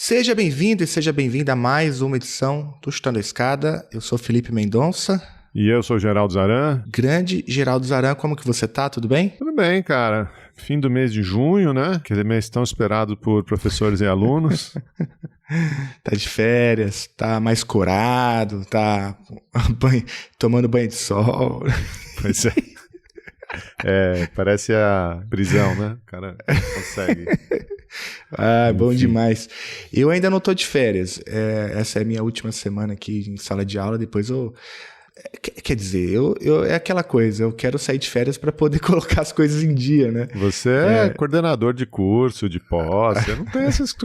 Seja bem-vindo e seja bem-vinda a mais uma edição do Chutando a Escada. Eu sou Felipe Mendonça. E eu sou Geraldo Zaran. Grande Geraldo Zaran, como que você tá? Tudo bem? Tudo bem, cara. Fim do mês de junho, né? Aquele mês tão esperado por professores e alunos. Tá de férias, tá mais corado, tá tomando banho de sol. Pois é. Parece a prisão, né? O cara consegue. Bom demais. Eu ainda não tô de férias. Essa é a minha última semana aqui em sala de aula. Depois eu... Quer dizer, é aquela coisa, eu quero sair de férias para poder colocar as coisas em dia, né? Você é coordenador de curso, de pós, você não tem essas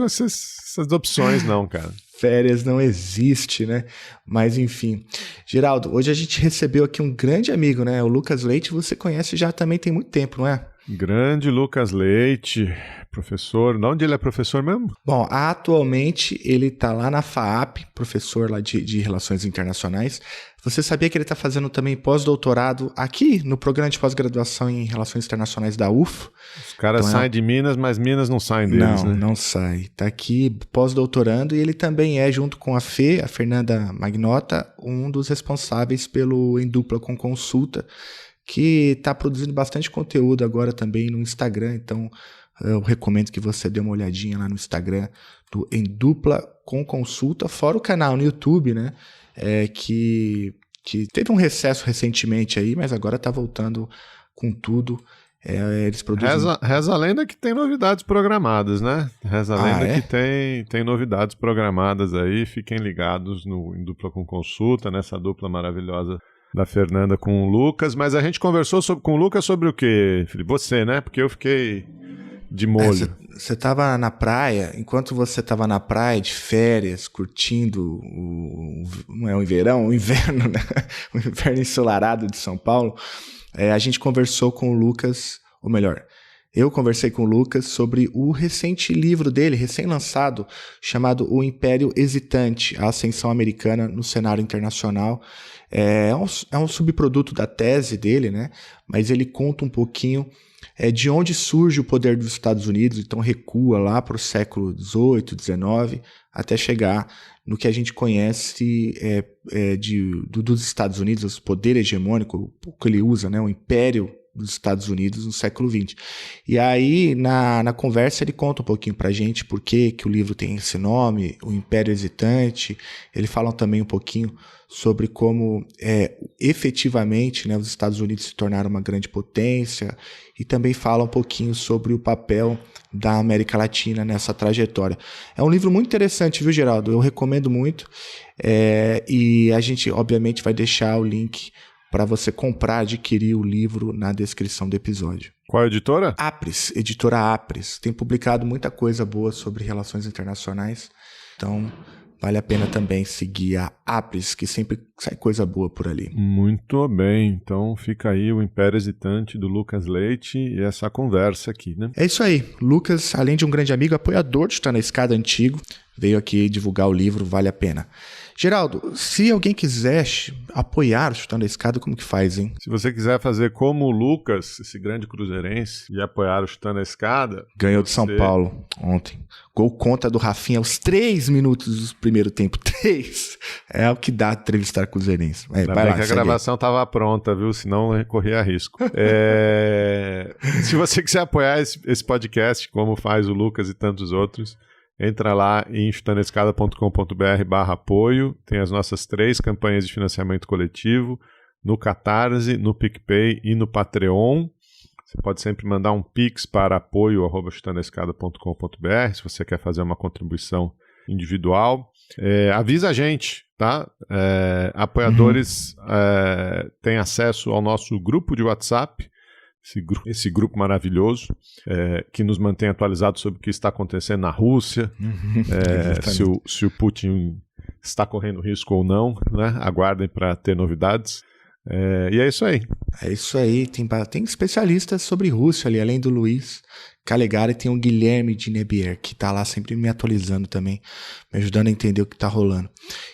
opções não, cara. Férias não existe, né? Mas enfim. Geraldo, hoje a gente recebeu aqui um grande amigo, né? O Lucas Leite, você conhece já também tem muito tempo, não é? Grande Lucas Leite, professor. De onde ele é professor mesmo? Bom, atualmente ele está lá na FAAP, professor lá de Relações Internacionais. Você sabia que ele está fazendo também pós-doutorado aqui no programa de pós-graduação em Relações Internacionais da UF? Os caras então, saem de Minas, mas Minas não saem deles, né? Não sai. Está aqui pós-doutorando e ele também é, junto com a Fernanda Magnota, um dos responsáveis pelo Em Dupla com Consulta, que está produzindo bastante conteúdo agora também no Instagram, então eu recomendo que você dê uma olhadinha lá no Instagram do Em Dupla com Consulta, fora o canal no YouTube, né, que teve um recesso recentemente aí, mas agora está voltando com tudo. Eles produzem... Reza a lenda que tem novidades programadas, né? Reza a lenda que tem novidades programadas aí, fiquem ligados no Em Dupla com Consulta, nessa dupla maravilhosa da Fernanda com o Lucas, mas a gente conversou com o Lucas sobre o quê, Felipe? Você, né? Porque eu fiquei de molho. Você estava na praia, enquanto você estava na praia de férias, curtindo não é o verão, o inverno, né? O inverno ensolarado de São Paulo, a gente conversou com o Lucas, ou melhor, eu conversei com o Lucas sobre o recente livro dele, recém-lançado, chamado O Império Hesitante, a Ascensão Americana no Cenário Internacional. É um subproduto da tese dele, né? Mas ele conta um pouquinho de onde surge o poder dos Estados Unidos, então recua lá para o século XVIII, XIX, até chegar no que a gente conhece dos Estados Unidos, o poder hegemônico, o que ele usa, né? O Império dos Estados Unidos no século XX. E aí, na conversa, ele conta um pouquinho pra gente por que o livro tem esse nome, O Império Hesitante. Ele fala também um pouquinho sobre como efetivamente, né, os Estados Unidos se tornaram uma grande potência, e também fala um pouquinho sobre o papel da América Latina nessa trajetória. É um livro muito interessante, viu, Geraldo? Eu recomendo muito, e a gente, obviamente, vai deixar o link para você comprar, adquirir o livro na descrição do episódio. Qual editora? Apres, editora Apres. Tem publicado muita coisa boa sobre relações internacionais, então vale a pena também seguir a Apres, que sempre sai coisa boa por ali. Muito bem, então fica aí o Império Hesitante do Lucas Leite e essa conversa aqui, né? É isso aí, Lucas, além de um grande amigo, apoiador de Chutando a Escada antigo, veio aqui divulgar o livro, vale a pena. Geraldo, se alguém quiser apoiar o Chutando a Escada, como que faz, hein? Se você quiser fazer como o Lucas, esse grande cruzeirense, e apoiar o Chutando a Escada... Ganhou de São Paulo ontem. Gol contra do Rafinha aos 3 minutos do primeiro tempo. 3! É o que dá entrevistar cruzeirense. Ainda bem que a gravação estava pronta, viu? Senão eu corria risco. Se você quiser apoiar esse podcast, como faz o Lucas e tantos outros... Entra lá em chutandoescada.com.br/apoio, tem as nossas 3 campanhas de financiamento coletivo, no Catarse, no PicPay e no Patreon. Você pode sempre mandar um pix para apoio@chutandoescada.com.br se você quer fazer uma contribuição individual. Avisa a gente, tá? Apoiadores têm acesso ao nosso grupo de WhatsApp, esse grupo maravilhoso, que nos mantém atualizados sobre o que está acontecendo na Rússia, se o Putin está correndo risco ou não, né? Aguardem para ter novidades. E é isso aí. É isso aí, tem especialistas sobre Rússia ali, além do Luiz Calegari, tem o Guilherme de Nebier, que está lá sempre me atualizando também, me ajudando a entender o que está rolando.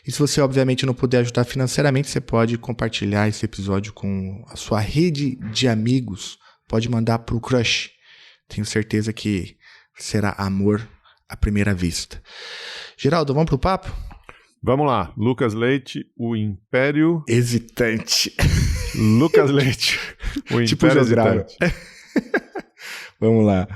E se você, obviamente, não puder ajudar financeiramente, você pode compartilhar esse episódio com a sua rede de amigos, pode mandar para o crush. Tenho certeza que será amor à primeira vista. Geraldo, vamos pro papo? Vamos lá, Lucas Leite, o Império... Hesitante. Lucas Leite, o tipo Império jogral. Hesitante. Vamos lá.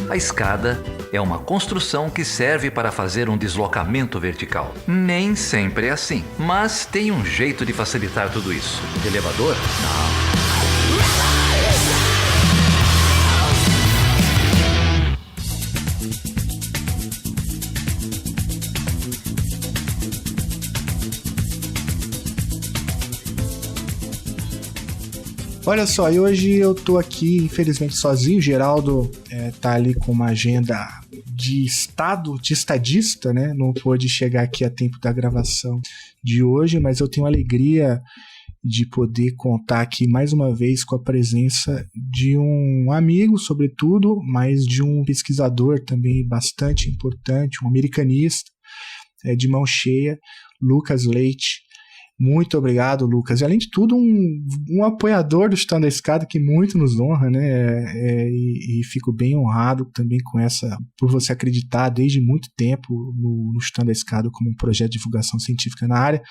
A escada é uma construção que serve para fazer um deslocamento vertical. Nem sempre é assim, mas tem um jeito de facilitar tudo isso. Elevador? Não. Olha só, e hoje eu tô aqui, infelizmente, sozinho. O Geraldo tá ali com uma agenda de estadista, né? Não pôde chegar aqui a tempo da gravação de hoje, mas eu tenho a alegria de poder contar aqui mais uma vez com a presença de um amigo, sobretudo, mas de um pesquisador também bastante importante, um americanista, de mão cheia, Lucas Leite. Muito obrigado, Lucas. E, além de tudo, um apoiador do Chutando a Escada que muito nos honra, né? E fico bem honrado também por você acreditar desde muito tempo no Chutando a Escada como um projeto de divulgação científica na área.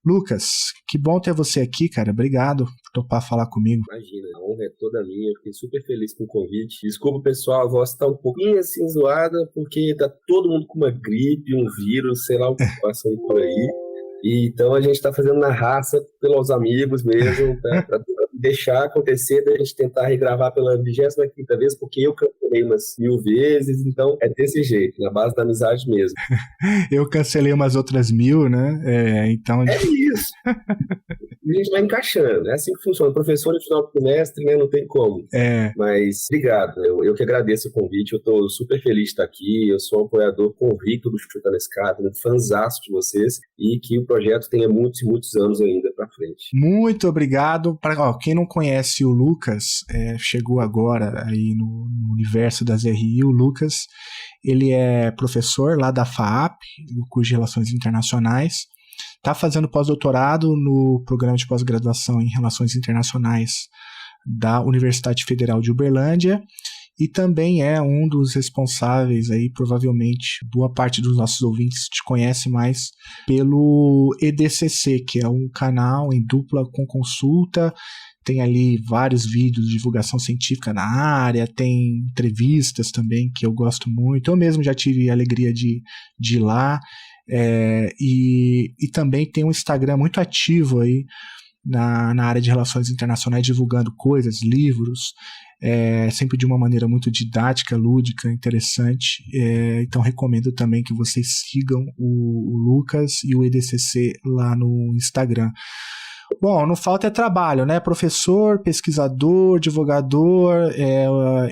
Lucas, que bom ter você aqui, cara. Obrigado por topar falar comigo. Imagina, a honra é toda minha. Eu fiquei super feliz com o convite. Desculpa, pessoal, a voz tá um pouquinho assim zoada, porque tá todo mundo com uma gripe, um vírus, sei lá o que passando por aí. E então a gente está fazendo na raça, pelos amigos mesmo, para deixar acontecer, da gente tentar regravar pela 25ª vez, porque eu cancelei umas 1000 vezes, então é desse jeito, na base da amizade mesmo. Eu cancelei umas outras 1000, né? Então... É isso! A gente vai encaixando, é assim que funciona. Professor de final do trimestre, né? Não tem como. Mas obrigado, eu que agradeço o convite, eu estou super feliz de estar aqui, eu sou um apoiador convicto do Chutando a Escada, um fãzaço de vocês, e que o projeto tenha muitos e muitos anos ainda para frente. Muito obrigado. Quem não conhece o Lucas, chegou agora aí no universo das RI, o Lucas, ele é professor lá da FAAP, do curso de Relações Internacionais. Está fazendo pós-doutorado no programa de pós-graduação em Relações Internacionais da Universidade Federal de Uberlândia e também é um dos responsáveis, aí provavelmente boa parte dos nossos ouvintes te conhece mais pelo EDCC, que é um canal em dupla com consulta. Tem ali vários vídeos de divulgação científica na área, tem entrevistas também que eu gosto muito. Eu mesmo já tive a alegria de ir lá. E também tem um Instagram muito ativo aí na área de relações internacionais, divulgando coisas, livros, sempre de uma maneira muito didática, lúdica, interessante. Então recomendo também que vocês sigam o Lucas e o EDCC lá no Instagram. Bom, não falta trabalho, né? Professor, pesquisador, divulgador,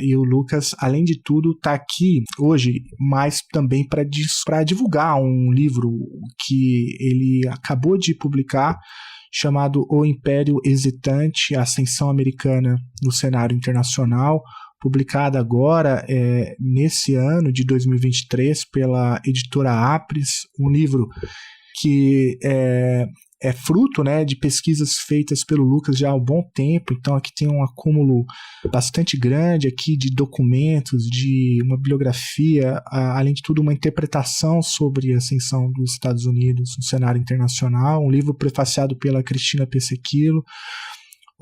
e o Lucas, além de tudo, está aqui hoje, mas também para divulgar um livro que ele acabou de publicar, chamado O Império Hesitante, a Ascensão Americana no Cenário Internacional, publicada agora, nesse ano de 2023, pela editora Apres, um livro que é fruto, né, de pesquisas feitas pelo Lucas já há um bom tempo. Então aqui tem um acúmulo bastante grande aqui de documentos, de uma bibliografia, além de tudo uma interpretação sobre a ascensão dos Estados Unidos no cenário internacional, um livro prefaciado pela Cristina Pessequilo.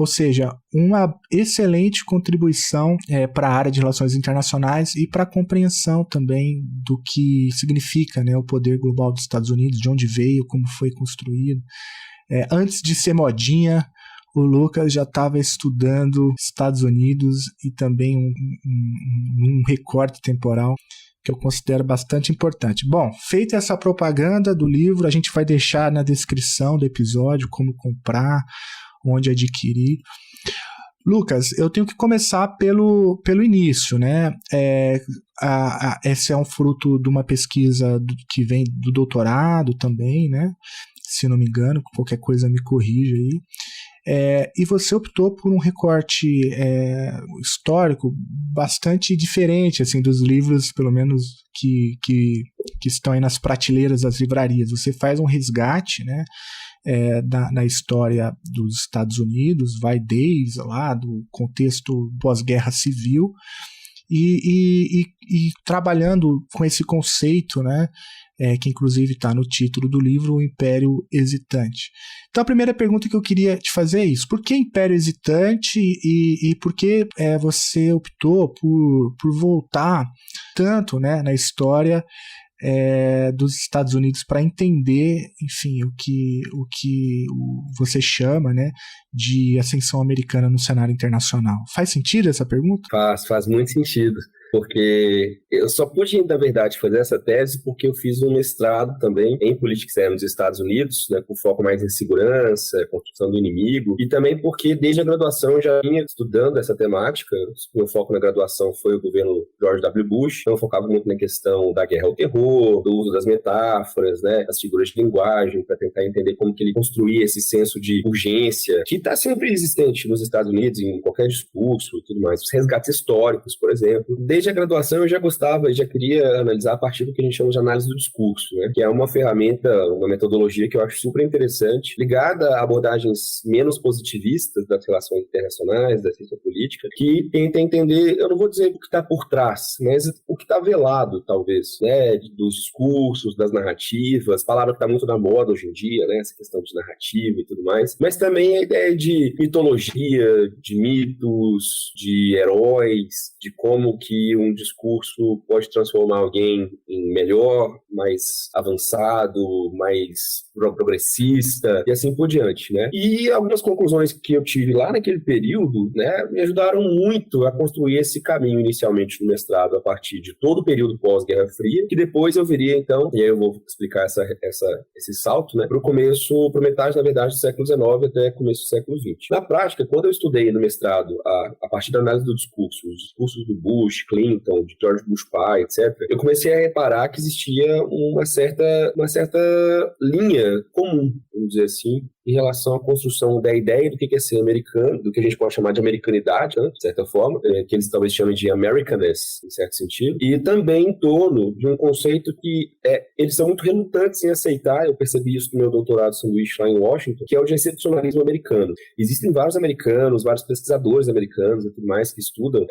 Ou seja, uma excelente contribuição para a área de relações internacionais e para a compreensão também do que significa, né, o poder global dos Estados Unidos, de onde veio, como foi construído. Antes de ser modinha, o Lucas já estava estudando Estados Unidos e também um recorte temporal que eu considero bastante importante. Bom, feita essa propaganda do livro, a gente vai deixar na descrição do episódio como comprar, onde adquirir. Lucas, eu tenho que começar pelo início, né? Esse é um fruto de uma pesquisa que vem do doutorado também, né? Se não me engano, qualquer coisa me corrija aí. E você optou por um recorte histórico bastante diferente, assim, dos livros, pelo menos, que estão aí nas prateleiras das livrarias. Você faz um resgate, né? Na história dos Estados Unidos, vai desde lá do contexto pós-guerra civil e trabalhando com esse conceito, né, que inclusive está no título do livro, O Império Hesitante. Então a primeira pergunta que eu queria te fazer é isso: por que Império Hesitante e por que você optou por voltar tanto, né, na história dos Estados Unidos para entender, enfim, o que você chama, né, de ascensão americana no cenário internacional? Faz sentido essa pergunta? Faz muito sentido. Porque eu só pude, na verdade, fazer essa tese porque eu fiz um mestrado também em política externa nos Estados Unidos, né, com foco mais em segurança, construção do inimigo, e também porque desde a graduação eu já vinha estudando essa temática. Meu foco na graduação foi o governo George W. Bush, então eu focava muito na questão da guerra ao terror, do uso das metáforas, né, das figuras de linguagem, para tentar entender como que ele construía esse senso de urgência, que está sempre existente nos Estados Unidos, em qualquer discurso e tudo mais. Os resgates históricos, por exemplo. Desde a graduação eu já gostava e já queria analisar a partir do que a gente chama de análise do discurso, né? Que é uma ferramenta, uma metodologia que eu acho super interessante, ligada a abordagens menos positivistas das relações internacionais, da ciência política, que tenta entender, eu não vou dizer o que está por trás, mas o que está velado, talvez, né? Dos discursos, das narrativas, palavra que está muito na moda hoje em dia, né? Essa questão de narrativa e tudo mais, mas também a ideia de mitologia, de mitos, de heróis, de como que um discurso pode transformar alguém em melhor, mais avançado, mais progressista e assim por diante, né? E algumas conclusões que eu tive lá naquele período, né, me ajudaram muito a construir esse caminho inicialmente no mestrado a partir de todo o período pós-Guerra Fria, que depois eu viria então, e aí eu vou explicar esse salto, né, para o começo, para metade, na verdade, do século XIX até começo do século XX. Na prática, quando eu estudei no mestrado a partir da análise do discurso, os discursos do Bush, Clinton, de George Bush pai, etc., eu comecei a reparar que existia uma certa linha comum, vamos dizer assim, em relação à construção da ideia do que é ser americano, do que a gente pode chamar de americanidade, né, de certa forma, que eles talvez chamem de Americanness, em certo sentido, e também em torno de um conceito que eles são muito relutantes em aceitar. Eu percebi isso no meu doutorado sanduíche lá em Washington, que é o de excepcionalismo americano. Existem vários americanos, vários pesquisadores americanos e tudo mais que estudam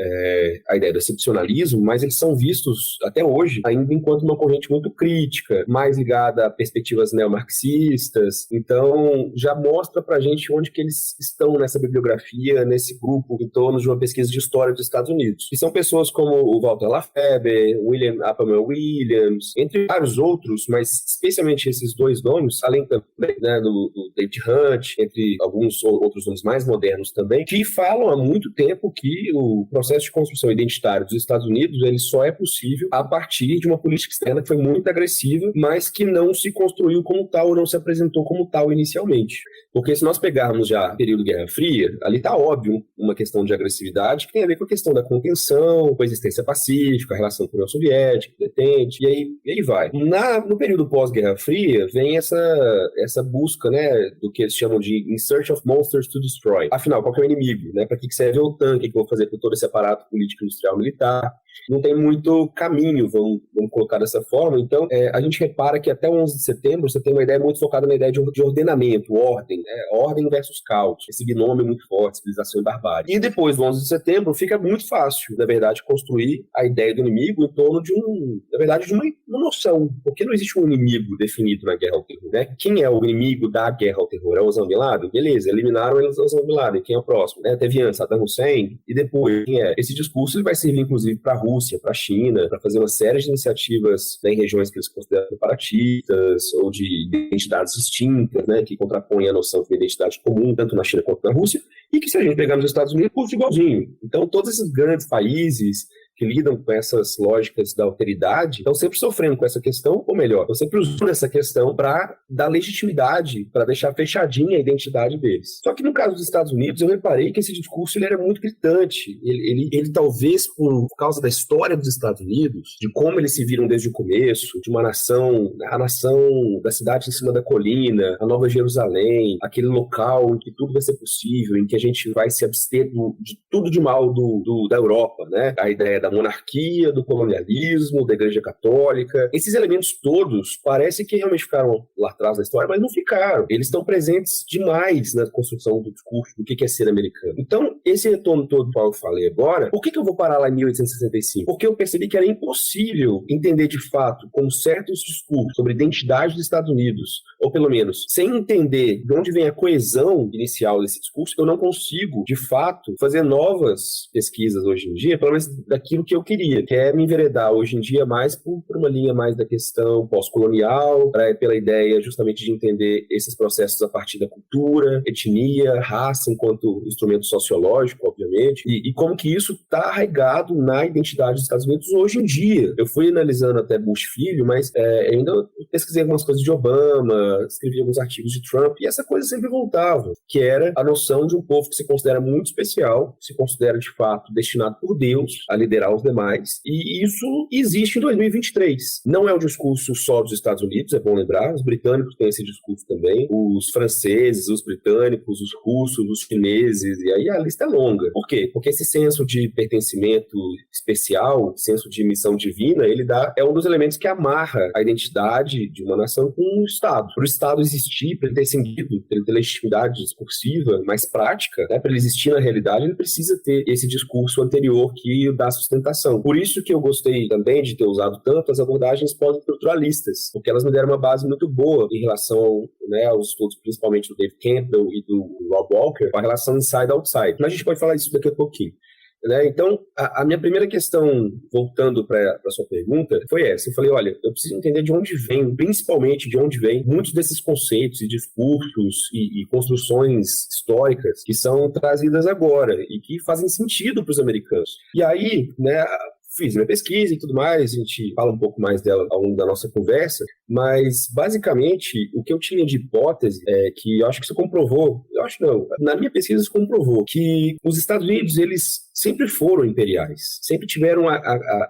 a ideia do excepcionalismo, mas eles são vistos até hoje ainda enquanto uma corrente muito crítica, mais ligada a perspectivas neomarxistas. Então já mostra pra gente onde que eles estão nessa bibliografia, nesse grupo em torno de uma pesquisa de história dos Estados Unidos. E são pessoas como o Walter Lafeber, William Appleman Williams, entre vários outros, mas especialmente esses dois nomes, além também, né, do David Hunt, entre alguns outros nomes mais modernos também, que falam há muito tempo que o processo de construção identitária dos Estados Unidos ele só é possível a partir de uma política externa que foi muito agressiva, mas que não se construiu como tal ou não se apresentou como tal inicialmente. Porque se nós pegarmos já o período Guerra Fria, ali está óbvio uma questão de agressividade que tem a ver com a questão da contenção, coexistência pacífica, a relação com a União Soviética, detente, e aí vai. No período pós-Guerra Fria, vem essa busca, né, do que eles chamam de In Search of Monsters to Destroy. Afinal, qual que é o inimigo? Né? Para que serve a OTAN? O que eu vou fazer com todo esse aparato político, industrial, militar? Não tem muito caminho, vamos colocar dessa forma. Então, a gente repara que até o 11 de setembro você tem uma ideia muito focada na ideia de ordenamento, ordem, né? Ordem versus caos. Esse binômio muito forte, civilização e barbárie. E depois do 11 de setembro fica muito fácil, na verdade, construir a ideia do inimigo em torno de uma noção. Porque não existe um inimigo definido na guerra ao terror, né? Quem é o inimigo da guerra ao terror? É o Osama Bin Laden? Beleza, eliminaram o Osama Bin Laden. Quem é o próximo? Teve antes Saddam Hussein. E depois, quem é? Esse discurso ele vai servir, inclusive, para a Rússia, para a China, para fazer uma série de iniciativas, né, em regiões que eles consideram separatistas ou de identidades distintas, né, que contrapõem a noção de uma identidade comum, tanto na China quanto na Rússia, e que se a gente pegar nos Estados Unidos, é igualzinho. Então, todos esses grandes países que lidam com essas lógicas da alteridade estão sempre sofrendo com essa questão, ou melhor, estão sempre usando essa questão para dar legitimidade, para deixar fechadinha a identidade deles. Só que no caso dos Estados Unidos, eu reparei que esse discurso ele era muito gritante. Ele talvez por causa da história dos Estados Unidos, de como eles se viram desde o começo, de uma nação, a nação da cidade em cima da colina, a Nova Jerusalém, aquele local em que tudo vai ser possível, em que a gente vai se abster de tudo de mal da Europa, né? A ideia da da monarquia, do colonialismo, da Igreja Católica. Esses elementos todos parecem que realmente ficaram lá atrás na história, mas não ficaram. Eles estão presentes demais na construção do discurso do que é ser americano. Então, esse retorno todo do qual eu falei agora, por que eu vou parar lá em 1865? Porque eu percebi que era impossível entender de fato como certos discursos sobre identidade dos Estados Unidos, ou pelo menos, sem entender de onde vem a coesão inicial desse discurso, eu não consigo, de fato, fazer novas pesquisas hoje em dia, pelo menos daquilo que eu queria, que é me enveredar hoje em dia mais por uma linha mais da questão pós-colonial, pela ideia justamente de entender esses processos a partir da cultura, etnia, raça, enquanto instrumento sociológico, obviamente, e como que isso está arraigado na identidade dos Estados Unidos hoje em dia. Eu fui analisando até Bush filho, mas ainda pesquisei algumas coisas de Obama, escrevi alguns artigos de Trump, e essa coisa sempre voltava, que era a noção de um povo que se considera muito especial, se considera de fato destinado por Deus a liderar os demais, e isso existe em 2023. Não é um discurso só dos Estados Unidos, é bom lembrar, os britânicos têm esse discurso também, os franceses, os britânicos, os russos, os chineses, e aí a lista é longa. Por quê? Porque esse senso de pertencimento especial, senso de missão divina, é um dos elementos que amarra a identidade de uma nação com um Estado. Para o Estado existir, para ele ter sentido, para ele ter legitimidade discursiva mais prática, né, para ele existir na realidade, ele precisa ter esse discurso anterior que dá sustentação. Por isso que eu gostei também de ter usado tanto as abordagens pós-estruturalistas, porque elas me deram uma base muito boa em relação, né, aos estudos, principalmente do Dave Campbell e do Rob Walker, com a relação inside-outside. Mas a gente pode falar isso daqui a pouquinho. Né? Então, a minha primeira questão, voltando para a sua pergunta, foi essa. Eu falei, olha, eu preciso entender de onde vem, principalmente de onde vem muitos desses conceitos e discursos e construções históricas que são trazidas agora e que fazem sentido para os americanos. E aí, né, fiz minha pesquisa e tudo mais, a gente fala um pouco mais dela ao longo da nossa conversa, mas basicamente o que eu tinha de hipótese é que eu acho que isso comprovou, eu acho não, na minha pesquisa isso comprovou que os Estados Unidos, eles sempre foram imperiais, sempre tiveram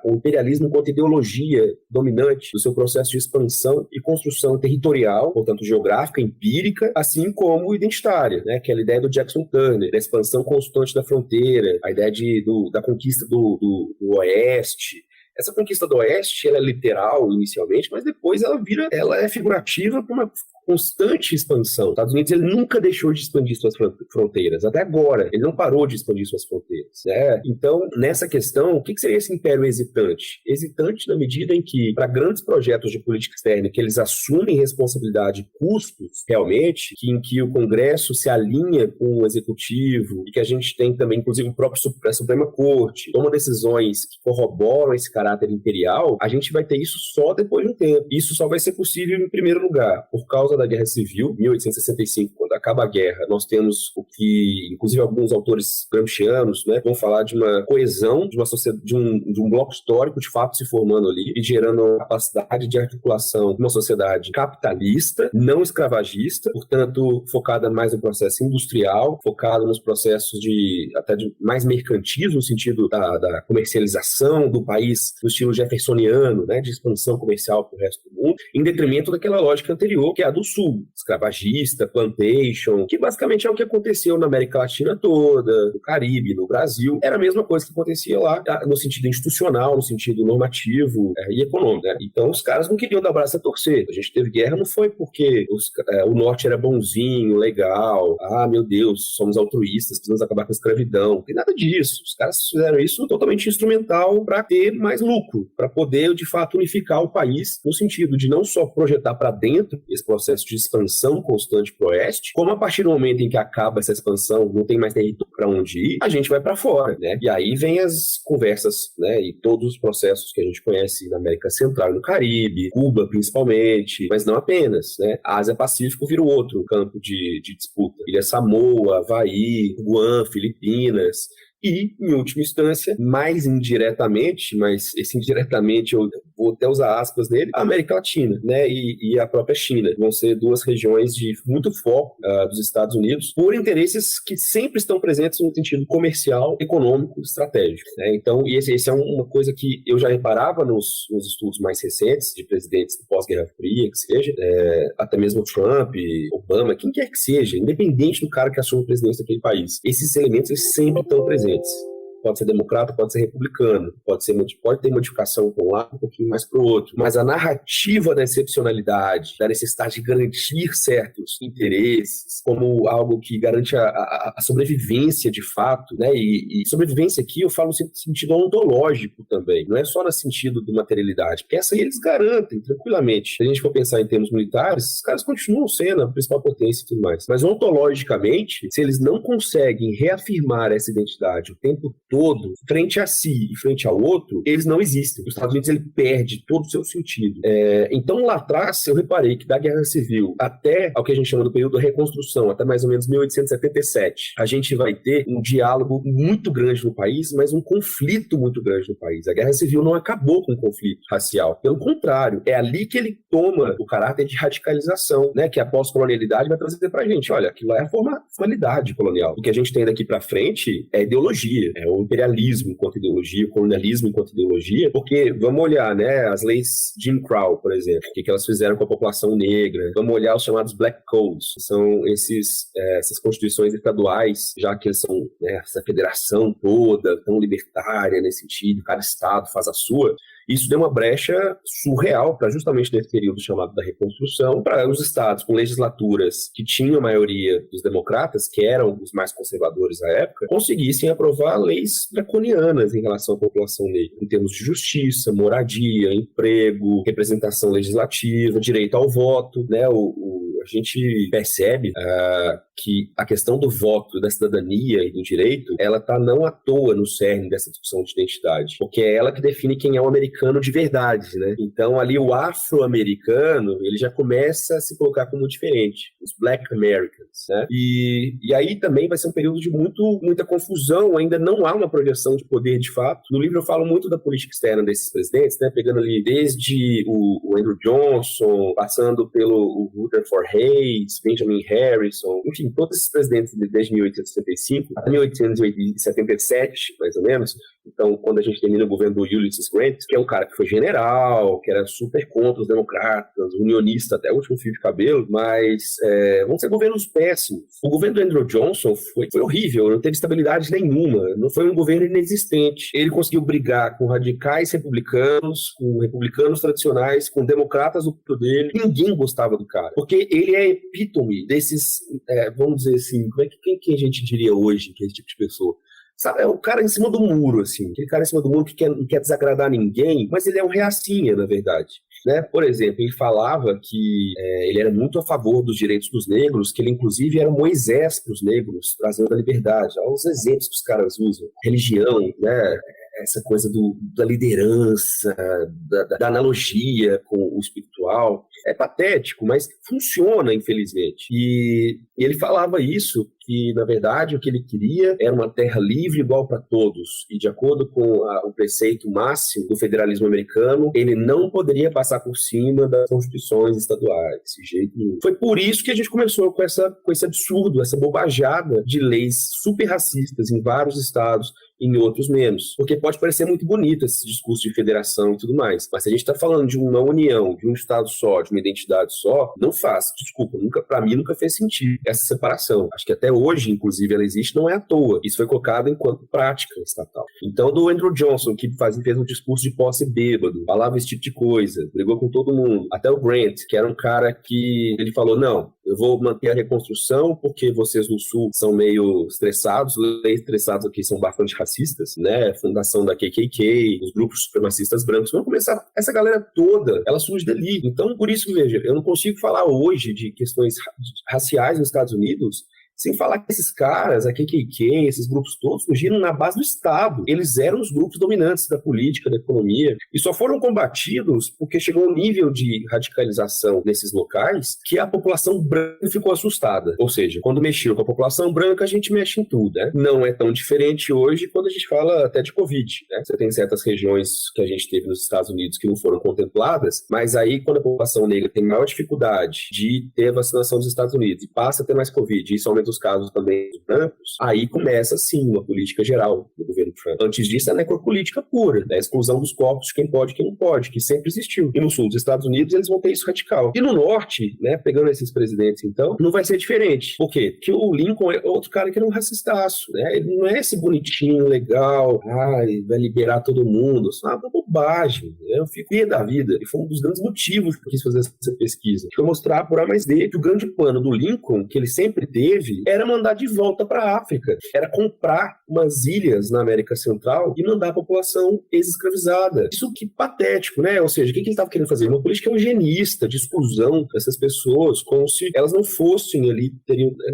o imperialismo enquanto ideologia dominante do seu processo de expansão e construção territorial, portanto geográfica, empírica, assim como identitária, né, que é a ideia do Jackson Turner, da expansão constante da fronteira, a ideia da conquista do Oeste. Essa conquista do Oeste, ela é literal inicialmente, mas depois ela é figurativa para uma constante expansão. Os Estados Unidos, ele nunca deixou de expandir suas fronteiras, até agora, ele não parou de expandir suas fronteiras, né? Então, nessa questão, o que seria esse império hesitante? Hesitante na medida em que, para grandes projetos de política externa, que eles assumem responsabilidade e custos, realmente, em que o Congresso se alinha com o Executivo, e que a gente tem também, inclusive, a Suprema Corte, toma decisões que corroboram esse caráter imperial, a gente vai ter isso só depois de um tempo. Isso só vai ser possível, em primeiro lugar, por causa da Guerra Civil, 1865, quando acaba a guerra, nós temos o que, inclusive alguns autores gramscianos, né, vão falar de uma coesão, de uma sociedade, de um bloco histórico de fato se formando ali e gerando uma capacidade de articulação de uma sociedade capitalista, não escravagista, portanto, focada mais no processo industrial, focada nos processos de mais mercantismo, no sentido da comercialização do país, no estilo jeffersoniano, né, de expansão comercial para o resto do mundo, em detrimento daquela lógica anterior, que é a do Sul, escravagista, plantation, que basicamente é o que aconteceu na América Latina toda, no Caribe, no Brasil. Era a mesma coisa que acontecia lá, no sentido institucional, no sentido normativo e econômico, né? Então os caras não queriam dar braço a torcer. A gente teve guerra não foi porque o Norte era bonzinho, legal, meu Deus, somos altruístas, precisamos acabar com a escravidão. Não tem nada disso. Os caras fizeram isso totalmente instrumental para ter mais lucro, para poder, de fato, unificar o país, no sentido de não só projetar para dentro esse processo de expansão constante para o oeste, como a partir do momento em que acaba essa expansão, não tem mais território para onde ir, a gente vai para fora, né? E aí vem as conversas, né? E todos os processos que a gente conhece na América Central e no Caribe, Cuba principalmente, mas não apenas, né? A Ásia-Pacífico vira o outro campo de disputa. Ilha Samoa, Havaí, Guam, Filipinas. E, em última instância, mais indiretamente, mas esse indiretamente eu vou até usar aspas nele, a América Latina, né, e a própria China. Vão ser duas regiões de muito foco dos Estados Unidos, por interesses que sempre estão presentes no sentido comercial, econômico, estratégico, né? Então, esse é uma coisa que eu já reparava nos estudos mais recentes de presidentes do pós-Guerra Fria, que seja, até mesmo Trump, Obama, quem quer que seja, independente do cara que assume a presidência daquele país. Esses elementos eles sempre estão presentes. pode ser democrata, pode ser republicano, pode ter modificação para um lado, um pouquinho mais para o outro, mas a narrativa da excepcionalidade, da necessidade de garantir certos interesses, como algo que garante a sobrevivência de fato, né? E sobrevivência aqui eu falo no sentido ontológico também, não é só no sentido de materialidade, porque essa aí eles garantem tranquilamente. Se a gente for pensar em termos militares, esses caras continuam sendo a principal potência e tudo mais, mas ontologicamente, se eles não conseguem reafirmar essa identidade o tempo todo, frente a si e frente ao outro, eles não existem. Os Estados Unidos, ele perde todo o seu sentido. Então, lá atrás, eu reparei que da Guerra Civil até ao que a gente chama do período da reconstrução, até mais ou menos 1877, a gente vai ter um diálogo muito grande no país, mas um conflito muito grande no país. A Guerra Civil não acabou com o conflito racial. Pelo contrário, é ali que ele toma o caráter de radicalização, né, que a pós-colonialidade vai trazer pra gente. Olha, aquilo é a formalidade colonial. O que a gente tem daqui pra frente é ideologia, é o imperialismo enquanto ideologia, o colonialismo enquanto ideologia, porque vamos olhar, né, as leis Jim Crow, por exemplo, o que elas fizeram com a população negra, vamos olhar os chamados Black Codes, que são essas constituições estaduais, já que eles são, né, essa federação toda, tão libertária nesse sentido, cada estado faz a sua. Isso deu uma brecha surreal para justamente nesse período chamado da reconstrução, para os estados com legislaturas que tinham a maioria dos democratas, que eram os mais conservadores da época, conseguissem aprovar leis draconianas em relação à população negra, em termos de justiça, moradia, emprego, representação legislativa, direito ao voto, né? A gente percebe que a questão do voto, da cidadania e do direito, ela está não à toa no cerne dessa discussão de identidade, porque é ela que define quem é o americano de verdade, né? Então ali o afro-americano, ele já começa a se colocar como diferente, os Black Americans, né? E aí também vai ser um período de muita confusão, ainda não há uma projeção de poder de fato. No livro eu falo muito da política externa desses presidentes, né? Pegando ali desde o Andrew Johnson, passando pelo Rutherford Hayes, Benjamin Harrison, enfim, todos esses presidentes desde 1865 até 1877, mais ou menos. Então, quando a gente termina o governo do Ulysses Grant, que é um cara que foi general, que era super contra os democratas, unionista até o último fio de cabelo, mas vão ser governos péssimos. O governo do Andrew Johnson foi horrível, não teve estabilidade nenhuma, não foi um governo inexistente. Ele conseguiu brigar com radicais republicanos, com republicanos tradicionais, com democratas do poder. Ninguém gostava do cara, porque ele é epítome desses, vamos dizer assim, quem que a gente diria hoje que é esse tipo de pessoa? Sabe, é o cara em cima do muro, assim, aquele cara em cima do muro que não quer desagradar ninguém, mas ele é um reacinha, na verdade. Né? Por exemplo, ele falava que ele era muito a favor dos direitos dos negros, que ele inclusive era Moisés para os negros, trazendo a liberdade. Olha os exemplos que os caras usam. Religião, né? Essa coisa da liderança, da analogia com o espiritual. É patético, mas funciona, infelizmente. E ele falava isso, que, na verdade, o que ele queria era uma terra livre igual para todos. E, de acordo com o preceito máximo do federalismo americano, ele não poderia passar por cima das constituições estaduais, de jeito nenhum. Foi por isso que a gente começou com esse absurdo, essa bobajada de leis super racistas em vários estados, em outros menos. Porque pode parecer muito bonito esse discurso de federação e tudo mais, mas se a gente está falando de uma união, de um estado só, de uma identidade só, não faz, desculpa, para mim nunca fez sentido essa separação. Acho que até hoje, inclusive, ela existe, não é à toa. Isso foi colocado enquanto prática estatal. Então, do Andrew Johnson, que fez um discurso de posse bêbado, falava esse tipo de coisa, brigou com todo mundo, até o Grant, que era um cara que ele falou, não, eu vou manter a reconstrução porque vocês no Sul são meio estressados, leis estressados aqui são bastante racistas, né? Fundação da KKK, os grupos supremacistas brancos, vão começar, essa galera toda, ela surge dali. Então, por isso, veja, eu não consigo falar hoje de questões raciais nos Estados Unidos sem falar que esses caras, a KKK, esses grupos todos, surgiram na base do Estado. Eles eram os grupos dominantes da política, da economia, e só foram combatidos porque chegou um nível de radicalização nesses locais que a população branca ficou assustada. Ou seja, quando mexeu com a população branca, a gente mexe em tudo, né? Não é tão diferente hoje quando a gente fala até de Covid, né? Você tem certas regiões que a gente teve nos Estados Unidos que não foram contempladas, mas aí quando a população negra tem maior dificuldade de ter a vacinação dos Estados Unidos e passa a ter mais Covid, e isso aumenta dos casos também dos brancos, aí começa, sim, uma política geral do governo Trump. Antes disso, é necropolítica pura, né? A exclusão dos corpos de quem pode e quem não pode, que sempre existiu. E no sul dos Estados Unidos, eles vão ter isso radical. E no norte, né, pegando esses presidentes, então, não vai ser diferente. Por quê? Porque o Lincoln é outro cara que era um racistaço, né? Ele não é esse bonitinho, legal, vai liberar todo mundo. Isso é uma bobagem, né? Eu fico da vida. E foi um dos grandes motivos que eu quis fazer essa pesquisa. Foi mostrar por A mais D que o grande plano do Lincoln, que ele sempre teve, era mandar de volta para a África. Era comprar umas ilhas na América Central e mandar a população ex-escravizada. Isso que patético, né? Ou seja, o que ele estava querendo fazer? Uma política eugenista, de exclusão dessas pessoas, como se elas não fossem ali,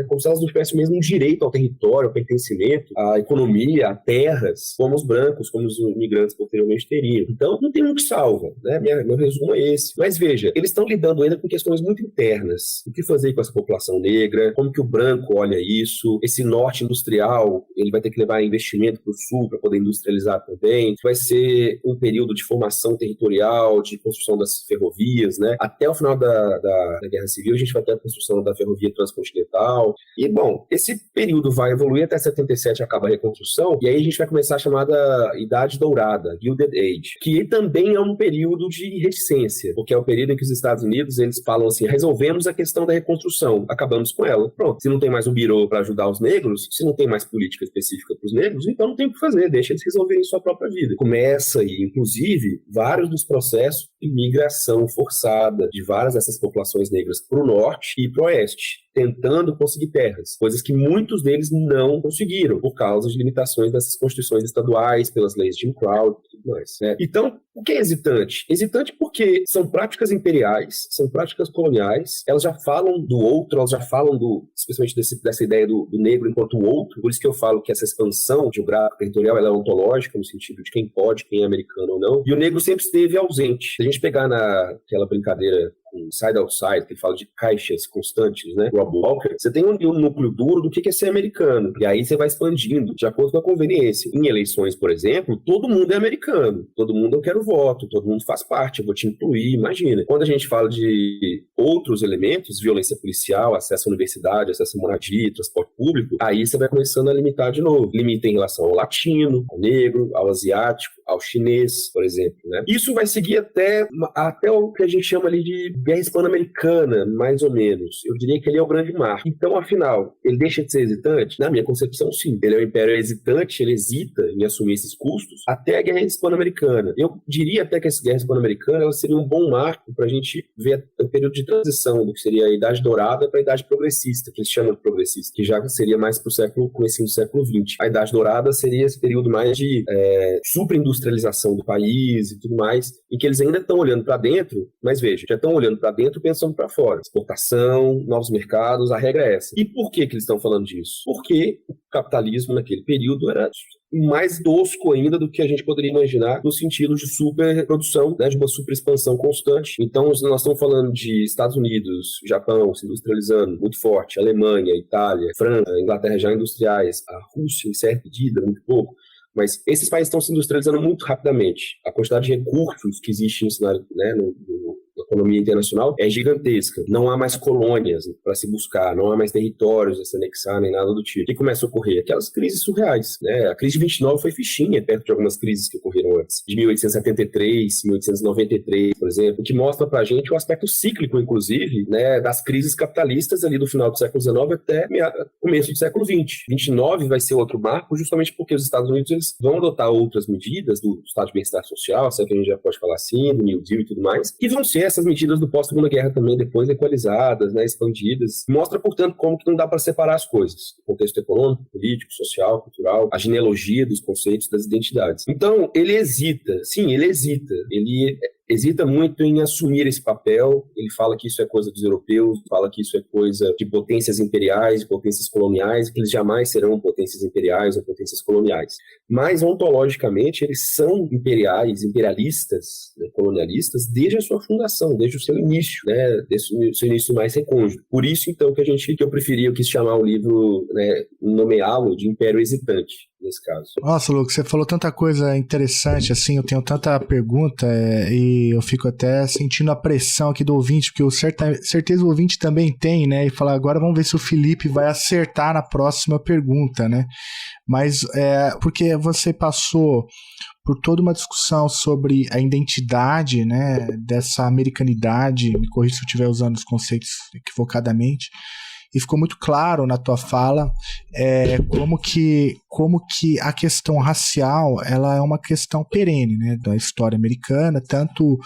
como se elas não tivessem o mesmo direito ao território, ao pertencimento, à economia, a terras, como os brancos, como os imigrantes posteriormente teriam. Então, não tem um que salva, né? Meu resumo é esse. Mas veja, eles estão lidando ainda com questões muito internas. O que fazer com essa população negra? Como que o branco olha isso? Esse norte industrial, ele vai ter que levar investimento para o sul para poder industrializar também. Vai ser um período de formação territorial, de construção das ferrovias, né? Até o final da Guerra Civil, a gente vai ter a construção da ferrovia transcontinental. E, bom, esse período vai evoluir até 77, acaba a reconstrução, e aí a gente vai começar a chamada Idade Dourada, Gilded Age, que também é um período de reticência, porque é o período em que os Estados Unidos, eles falam assim, resolvemos a questão da reconstrução, acabamos com ela. Pronto, se não tem mais um birô para ajudar os negros, se não tem mais política específica para os negros, então não tem o que fazer, deixa eles resolverem sua própria vida. Começa aí, inclusive, vários dos processos de migração forçada de várias dessas populações negras para o norte e para o oeste, tentando conseguir terras, coisas que muitos deles não conseguiram, por causa de limitações dessas constituições estaduais, pelas leis de Jim Crow e tudo mais, né? Então, o que é hesitante? Hesitante porque são práticas imperiais, são práticas coloniais, elas já falam do outro, elas já falam especialmente dessa ideia do negro enquanto o outro, por isso que eu falo que essa expansão geográfica territorial ela é ontológica, no sentido de quem pode, quem é americano ou não, e o negro sempre esteve ausente. Se a gente pegar naquela brincadeira Side Outside, que fala de caixas constantes, né? Rob Walker, você tem um núcleo duro do que é ser americano. E aí você vai expandindo de acordo com a conveniência. Em eleições, por exemplo, todo mundo é americano. Todo mundo eu quero voto, todo mundo faz parte, eu vou te incluir, imagina. Quando a gente fala de outros elementos, violência policial, acesso à universidade, acesso à moradia, transporte público, aí você vai começando a limitar de novo. Limita em relação ao latino, ao negro, ao asiático, ao chinês, por exemplo, né? Isso vai seguir até o que a gente chama ali de Guerra Hispano-Americana, mais ou menos. Eu diria que ele é o grande marco. Então, afinal, ele deixa de ser hesitante? Na minha concepção, sim. Ele é um império hesitante, ele hesita em assumir esses custos até a Guerra Hispano-Americana. Eu diria até que essa Guerra Hispano-Americana seria um bom marco para a gente ver o período de transição do que seria a Idade Dourada para a Idade Progressista, que eles chamam de progressista, que já seria mais para o comecinho do século XX. A Idade Dourada seria esse período mais de superindustrialização do país e tudo mais, em que eles ainda estão olhando para dentro, mas veja, já estão olhando para dentro pensando para fora. Exportação, novos mercados, a regra é essa. E por que eles estão falando disso? Porque o capitalismo naquele período era mais tosco ainda do que a gente poderia imaginar no sentido de superprodução, né, de uma superexpansão constante. Então, nós estamos falando de Estados Unidos, Japão se industrializando muito forte, Alemanha, Itália, França, Inglaterra já industriais, a Rússia em certa medida, muito pouco. Mas esses países estão se industrializando muito rapidamente. A quantidade de recursos que existe na economia internacional é gigantesca. Não há mais colônias para se buscar, não há mais territórios a se anexar, nem nada do tipo. O que começa a ocorrer? Aquelas crises surreais, né? A crise de 29 foi fichinha, perto de algumas crises que ocorreram antes. De 1873, 1893, por exemplo, o que mostra pra gente o aspecto cíclico, inclusive, né, das crises capitalistas ali do final do século XIX até começo do século XX. 29 vai ser outro marco, justamente porque os Estados Unidos eles vão adotar outras medidas do Estado de Bem-Estar Social, se é que a gente já pode falar assim, do New Deal e tudo mais, que vão ser essas medidas do pós-segunda guerra também depois equalizadas, né, expandidas. Mostra, portanto, como que não dá para separar as coisas. O contexto econômico, político, social, cultural, a genealogia dos conceitos, das identidades. Então, ele hesita. Sim, ele hesita. Ele hesita muito em assumir esse papel. Ele fala que isso é coisa dos europeus, fala que isso é coisa de potências imperiais, de potências coloniais, que eles jamais serão potências imperiais ou potências coloniais. Mas, ontologicamente, eles são imperiais, imperialistas, né, colonialistas, desde a sua fundação, desde o seu início, né, desde o seu início mais recôndito. Por isso, então, que eu preferi, eu quis chamar o livro, né, nomeá-lo de Império Hesitante. nesse caso. Nossa, Lucas, você falou tanta coisa interessante, assim, eu tenho tanta pergunta e eu fico até sentindo a pressão aqui do ouvinte, porque eu certeza o ouvinte também tem, né? E falar, agora vamos ver se o Felipe vai acertar na próxima pergunta, né? Mas porque você passou por toda uma discussão sobre a identidade, né, dessa americanidade, me corrija se eu estiver usando os conceitos equivocadamente, e ficou muito claro na tua fala como que a questão racial ela é uma questão perene, né, da história americana, tanto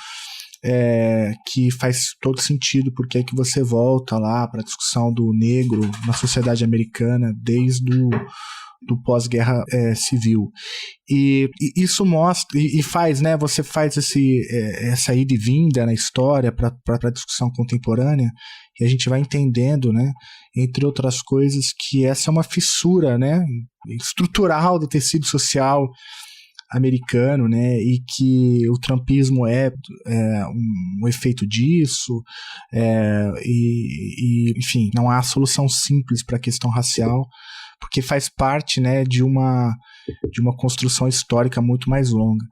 que faz todo sentido porque é que você volta lá para a discussão do negro na sociedade americana desde do pós-guerra civil. E isso mostra, e faz, né, você faz essa ida e vinda na história para a discussão contemporânea, e a gente vai entendendo, né, entre outras coisas, que essa é uma fissura, né, estrutural do tecido social americano, né, e que o trumpismo é um efeito disso, enfim, não há solução simples para a questão racial, porque faz parte, né, de uma construção histórica muito mais longa.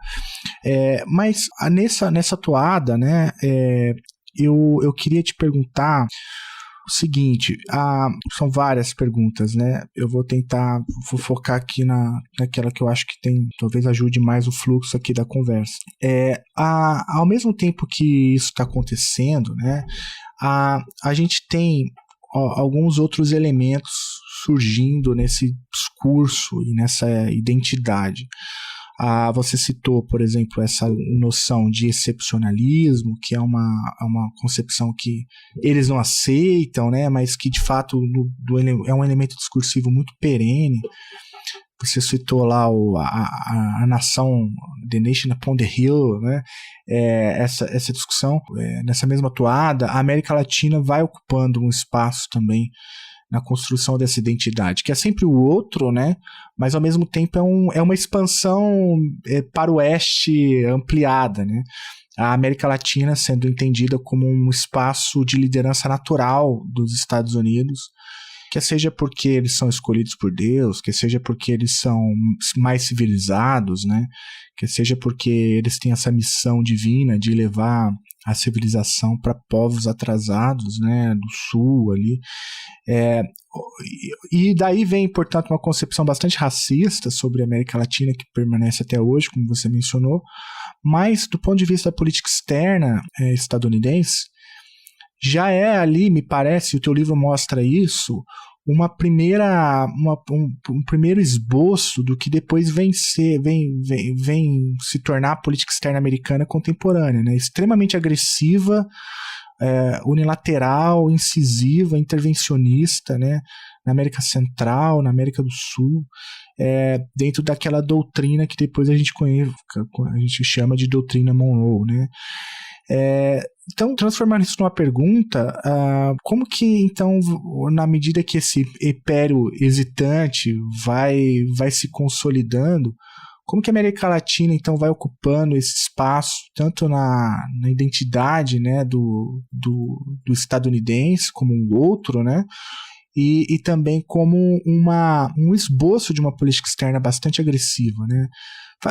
Mas nessa toada, né, eu queria te perguntar o seguinte, são várias perguntas, né? Eu vou focar aqui naquela que eu acho que talvez ajude mais o fluxo aqui da conversa. Ao mesmo tempo que isso está acontecendo, né, a gente tem alguns outros elementos surgindo nesse discurso e nessa identidade. Você citou, por exemplo, essa noção de excepcionalismo, que é uma concepção que eles não aceitam, né, mas que de fato é um elemento discursivo muito perene. Você citou lá a nação, The Nation Upon the Hill, né? Essa discussão, nessa mesma toada, a América Latina vai ocupando um espaço também na construção dessa identidade, que é sempre o outro, né? Mas ao mesmo tempo é uma expansão para o oeste ampliada, né? A América Latina sendo entendida como um espaço de liderança natural dos Estados Unidos, quer seja porque eles são escolhidos por Deus, quer seja porque eles são mais civilizados, né? Quer seja porque eles têm essa missão divina de levar a civilização para povos atrasados, né, do sul ali. E daí vem, portanto, uma concepção bastante racista sobre a América Latina que permanece até hoje, como você mencionou, mas do ponto de vista da política externa estadunidense, já é ali, me parece, o teu livro mostra isso, um primeiro esboço do que depois vem se tornar a política externa americana contemporânea, né? Extremamente agressiva, unilateral, incisiva, intervencionista, né? Na América Central, na América do Sul, dentro daquela doutrina que depois a gente chama de doutrina Monroe, né? Então, transformar isso numa pergunta, como que, então, na medida que esse império hesitante vai se consolidando, como que a América Latina, então, vai ocupando esse espaço, tanto na identidade, né, do estadunidense como um outro, né, e também como um esboço de uma política externa bastante agressiva, né?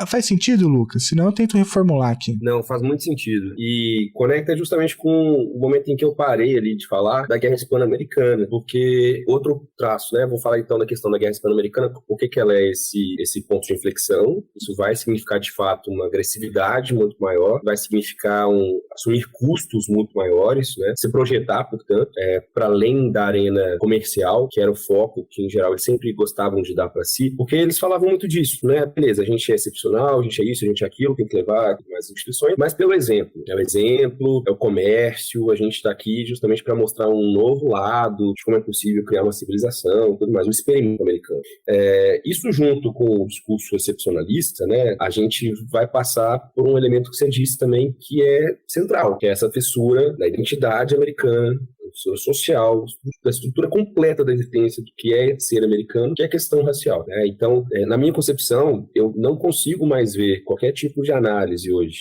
Faz sentido, Lucas? Senão eu tento reformular aqui. Não, faz muito sentido. E conecta justamente com o momento em que eu parei ali de falar da Guerra Hispano-Americana, porque outro traço, né? Vou falar então da questão da Guerra Hispano-Americana, por que ela é esse ponto de inflexão. Isso vai significar, de fato, uma agressividade muito maior, vai significar assumir custos muito maiores, né? Se projetar, portanto, para além da arena comercial, que era o foco que, em geral, eles sempre gostavam de dar para si, porque eles falavam muito disso, né? Beleza, a gente é excepcional, a gente é isso, a gente é aquilo, tem que levar mais instituições, mas pelo exemplo. É o exemplo, é o comércio, a gente está aqui justamente para mostrar um novo lado de como é possível criar uma civilização, tudo mais, um experimento americano. Isso junto com o discurso excepcionalista, né, a gente vai passar por um elemento que você disse também que é central, que é essa fissura da identidade americana, social, da estrutura completa da existência do que é ser americano, que é a questão racial, né? Então, na minha concepção, eu não consigo mais ver qualquer tipo de análise hoje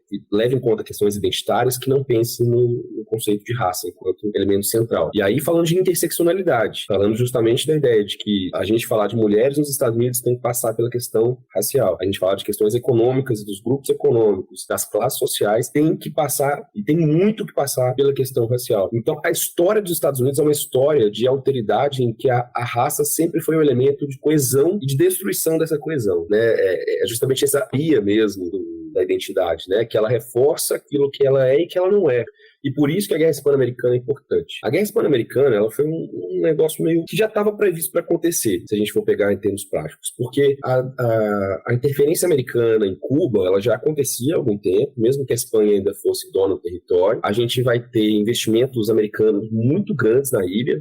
que leve em conta questões identitárias que não pense no conceito de raça enquanto elemento central. E aí falando de interseccionalidade, falando justamente da ideia de que a gente falar de mulheres nos Estados Unidos tem que passar pela questão racial. A gente falar de questões econômicas e dos grupos econômicos, das classes sociais, tem que passar, e tem muito que passar pela questão racial. Então, a história dos Estados Unidos é uma história de alteridade em que a raça sempre foi um elemento de coesão e de destruição dessa coesão, né? É justamente essa pia mesmo da identidade, né? Que ela reforça aquilo que ela é e que ela não é. E por isso que a Guerra Hispano-Americana é importante. A Guerra Hispano-Americana, ela foi um negócio meio que já estava previsto para acontecer, se a gente for pegar em termos práticos. Porque a interferência americana em Cuba, ela já acontecia há algum tempo, mesmo que a Espanha ainda fosse dona do território. A gente vai ter investimentos americanos muito grandes na ilha.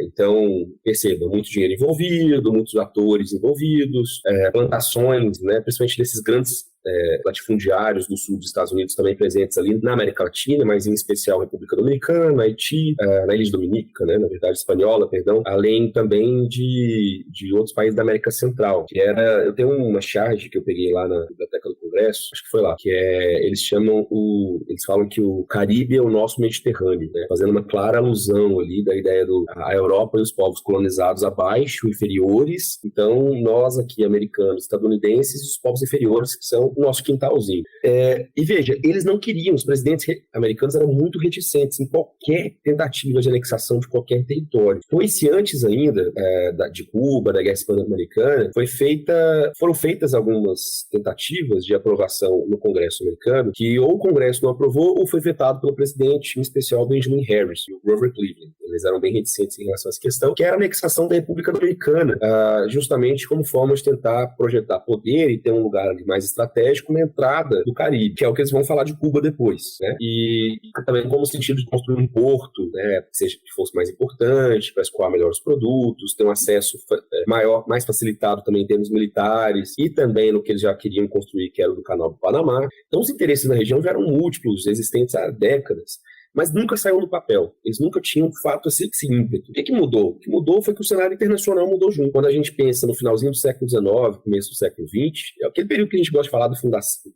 Então, perceba, muito dinheiro envolvido, muitos atores envolvidos, plantações, né, principalmente desses grandes latifundiários do sul dos Estados Unidos também presentes ali na América Latina, mas em especial República Dominicana, Haiti, na Ilha de Dominica, né, na verdade espanhola, perdão, além também de outros países da América Central, que era, eu tenho uma charge que eu peguei lá na Biblioteca do Congresso, acho que foi lá, que eles falam que o Caribe é o nosso Mediterrâneo, né, fazendo uma clara alusão ali da ideia a Europa e os povos colonizados abaixo, inferiores, então nós aqui, americanos, estadunidenses, e os povos inferiores, que são o nosso quintalzinho. E veja, eles não queriam, os presidentes americanos eram muito reticentes em qualquer tentativa de anexação de qualquer território. Foi-se antes ainda de Cuba, da Guerra Hispano-Americana, foram feitas algumas tentativas de aprovação no Congresso americano, que ou o Congresso não aprovou ou foi vetado pelo presidente, em especial Benjamin Harris e o Grover Cleveland. Eles eram bem reticentes em relação a essa questão, que era a anexação da República Dominicana, justamente como forma de tentar projetar poder e ter um lugar ali mais estratégico na entrada do Caribe, que é o que eles vão falar de Cuba depois, né? E também como sentido de construir um porto, né, que fosse mais importante, para escoar melhor os produtos, ter um acesso maior, mais facilitado também em termos militares, e também no que eles já queriam construir, que era o do Canal do Panamá. Então os interesses na região já eram múltiplos, existentes há décadas, mas nunca saiu do papel. Eles nunca tinham, de fato, esse ímpeto. O que mudou? O que mudou foi que o cenário internacional mudou junto. Quando a gente pensa no finalzinho do século XIX, começo do século XX, é aquele período que a gente gosta de falar do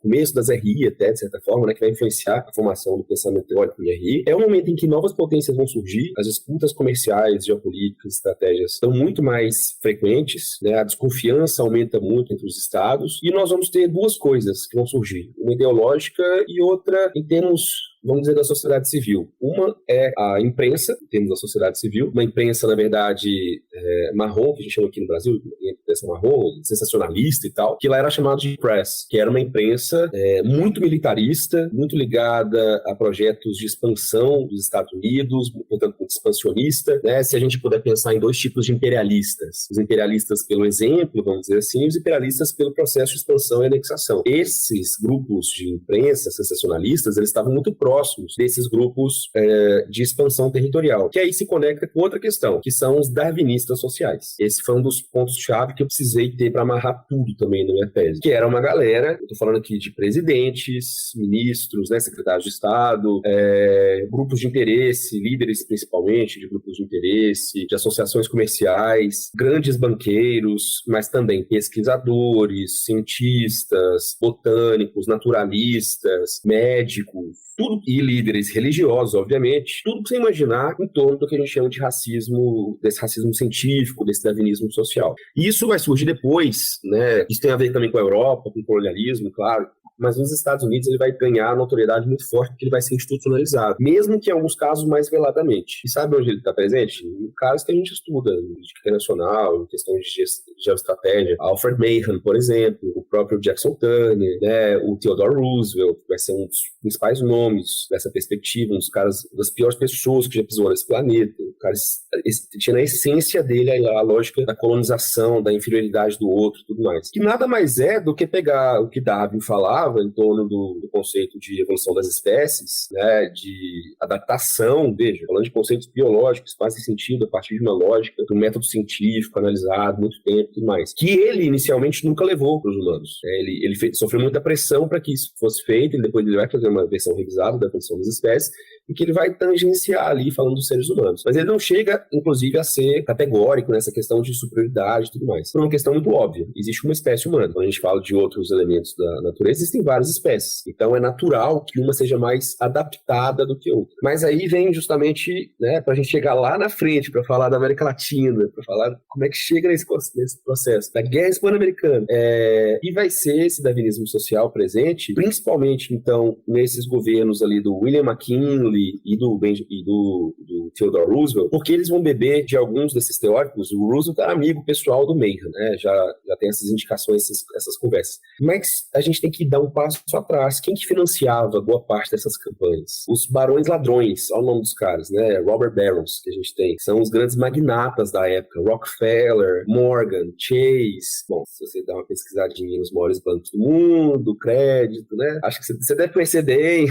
começo das RI, até, de certa forma, né, que vai influenciar a formação do pensamento teórico em RI. É um momento em que novas potências vão surgir, as disputas comerciais, geopolíticas, estratégias estão muito mais frequentes, né, a desconfiança aumenta muito entre os estados, e nós vamos ter duas coisas que vão surgir, uma ideológica e outra em termos, vamos dizer, da sociedade civil. Uma é a imprensa, em termos da sociedade civil, uma imprensa, na verdade, marrom, que a gente chama aqui no Brasil, imprensa marrom, sensacionalista e tal, que lá era chamado de press, que era uma imprensa muito militarista, muito ligada a projetos de expansão dos Estados Unidos, portanto, muito expansionista, né? Se a gente puder pensar em dois tipos de imperialistas, os imperialistas pelo exemplo, vamos dizer assim, e os imperialistas pelo processo de expansão e anexação. Esses grupos de imprensa sensacionalistas, eles estavam muito próximos desses grupos de expansão territorial, que aí se conecta com outra questão, que são os darwinistas sociais. Esse foi um dos pontos-chave que eu precisei ter para amarrar tudo também na minha tese, que era uma galera, eu estou falando aqui de presidentes, ministros, né, secretários de Estado, grupos de interesse, líderes principalmente de grupos de interesse, de associações comerciais, grandes banqueiros, mas também pesquisadores, cientistas, botânicos, naturalistas, médicos, tudo, e líderes religiosos, obviamente, tudo que você imaginar em torno do que a gente chama de racismo, desse racismo científico, desse darwinismo social. E isso vai surgir depois, né? Isso tem a ver também com a Europa, com o colonialismo, claro, mas nos Estados Unidos ele vai ganhar notoriedade muito forte porque ele vai ser institucionalizado, mesmo que em alguns casos mais veladamente. E sabe onde ele está presente? Em casos que a gente estuda, em política internacional, em questões de geoestratégia. Alfred Mahan, por exemplo, o próprio Jackson Turner, né, o Theodore Roosevelt, que vai ser um dos principais nomes dessa perspectiva, um dos caras, das piores pessoas que já pisou nesse planeta. O cara tinha na essência dele a lógica da colonização, da inferioridade do outro e tudo mais. Que nada mais é do que pegar o que Darwin falava em torno do conceito de evolução das espécies, né, de adaptação, veja, falando de conceitos biológicos que fazem sentido a partir de uma lógica, de um método científico analisado muito tempo e tudo mais, que ele inicialmente nunca levou para os humanos. Ele sofreu muita pressão para que isso fosse feito, e depois ele vai fazer uma versão revisada da evolução das espécies, e que ele vai tangenciar ali falando dos seres humanos. Mas ele não chega, inclusive, a ser categórico nessa questão de superioridade e tudo mais. Por uma questão muito óbvia. Existe uma espécie humana. Quando a gente fala de outros elementos da natureza, existem existem várias espécies. Então é natural que uma seja mais adaptada do que outra. Mas aí vem justamente, né, para a gente chegar lá na frente, para falar da América Latina, para falar como é que chega nesse processo da Guerra Hispano-Americana. E vai ser esse darwinismo social presente, principalmente, então, nesses governos ali do William McKinley e do Theodore Roosevelt, porque eles vão beber de alguns desses teóricos. O Roosevelt era amigo pessoal do Mayhew, né? Já tem essas indicações, essas conversas. Mas a gente tem que dar um passo atrás. Quem que financiava boa parte dessas campanhas? Os barões ladrões, olha o nome dos caras, né? Robert Barons, que a gente tem. São os grandes magnatas da época. Rockefeller, Morgan, Chase. Bom, se você dá uma pesquisadinha nos maiores bancos do mundo, crédito, né? Acho que você deve conhecer bem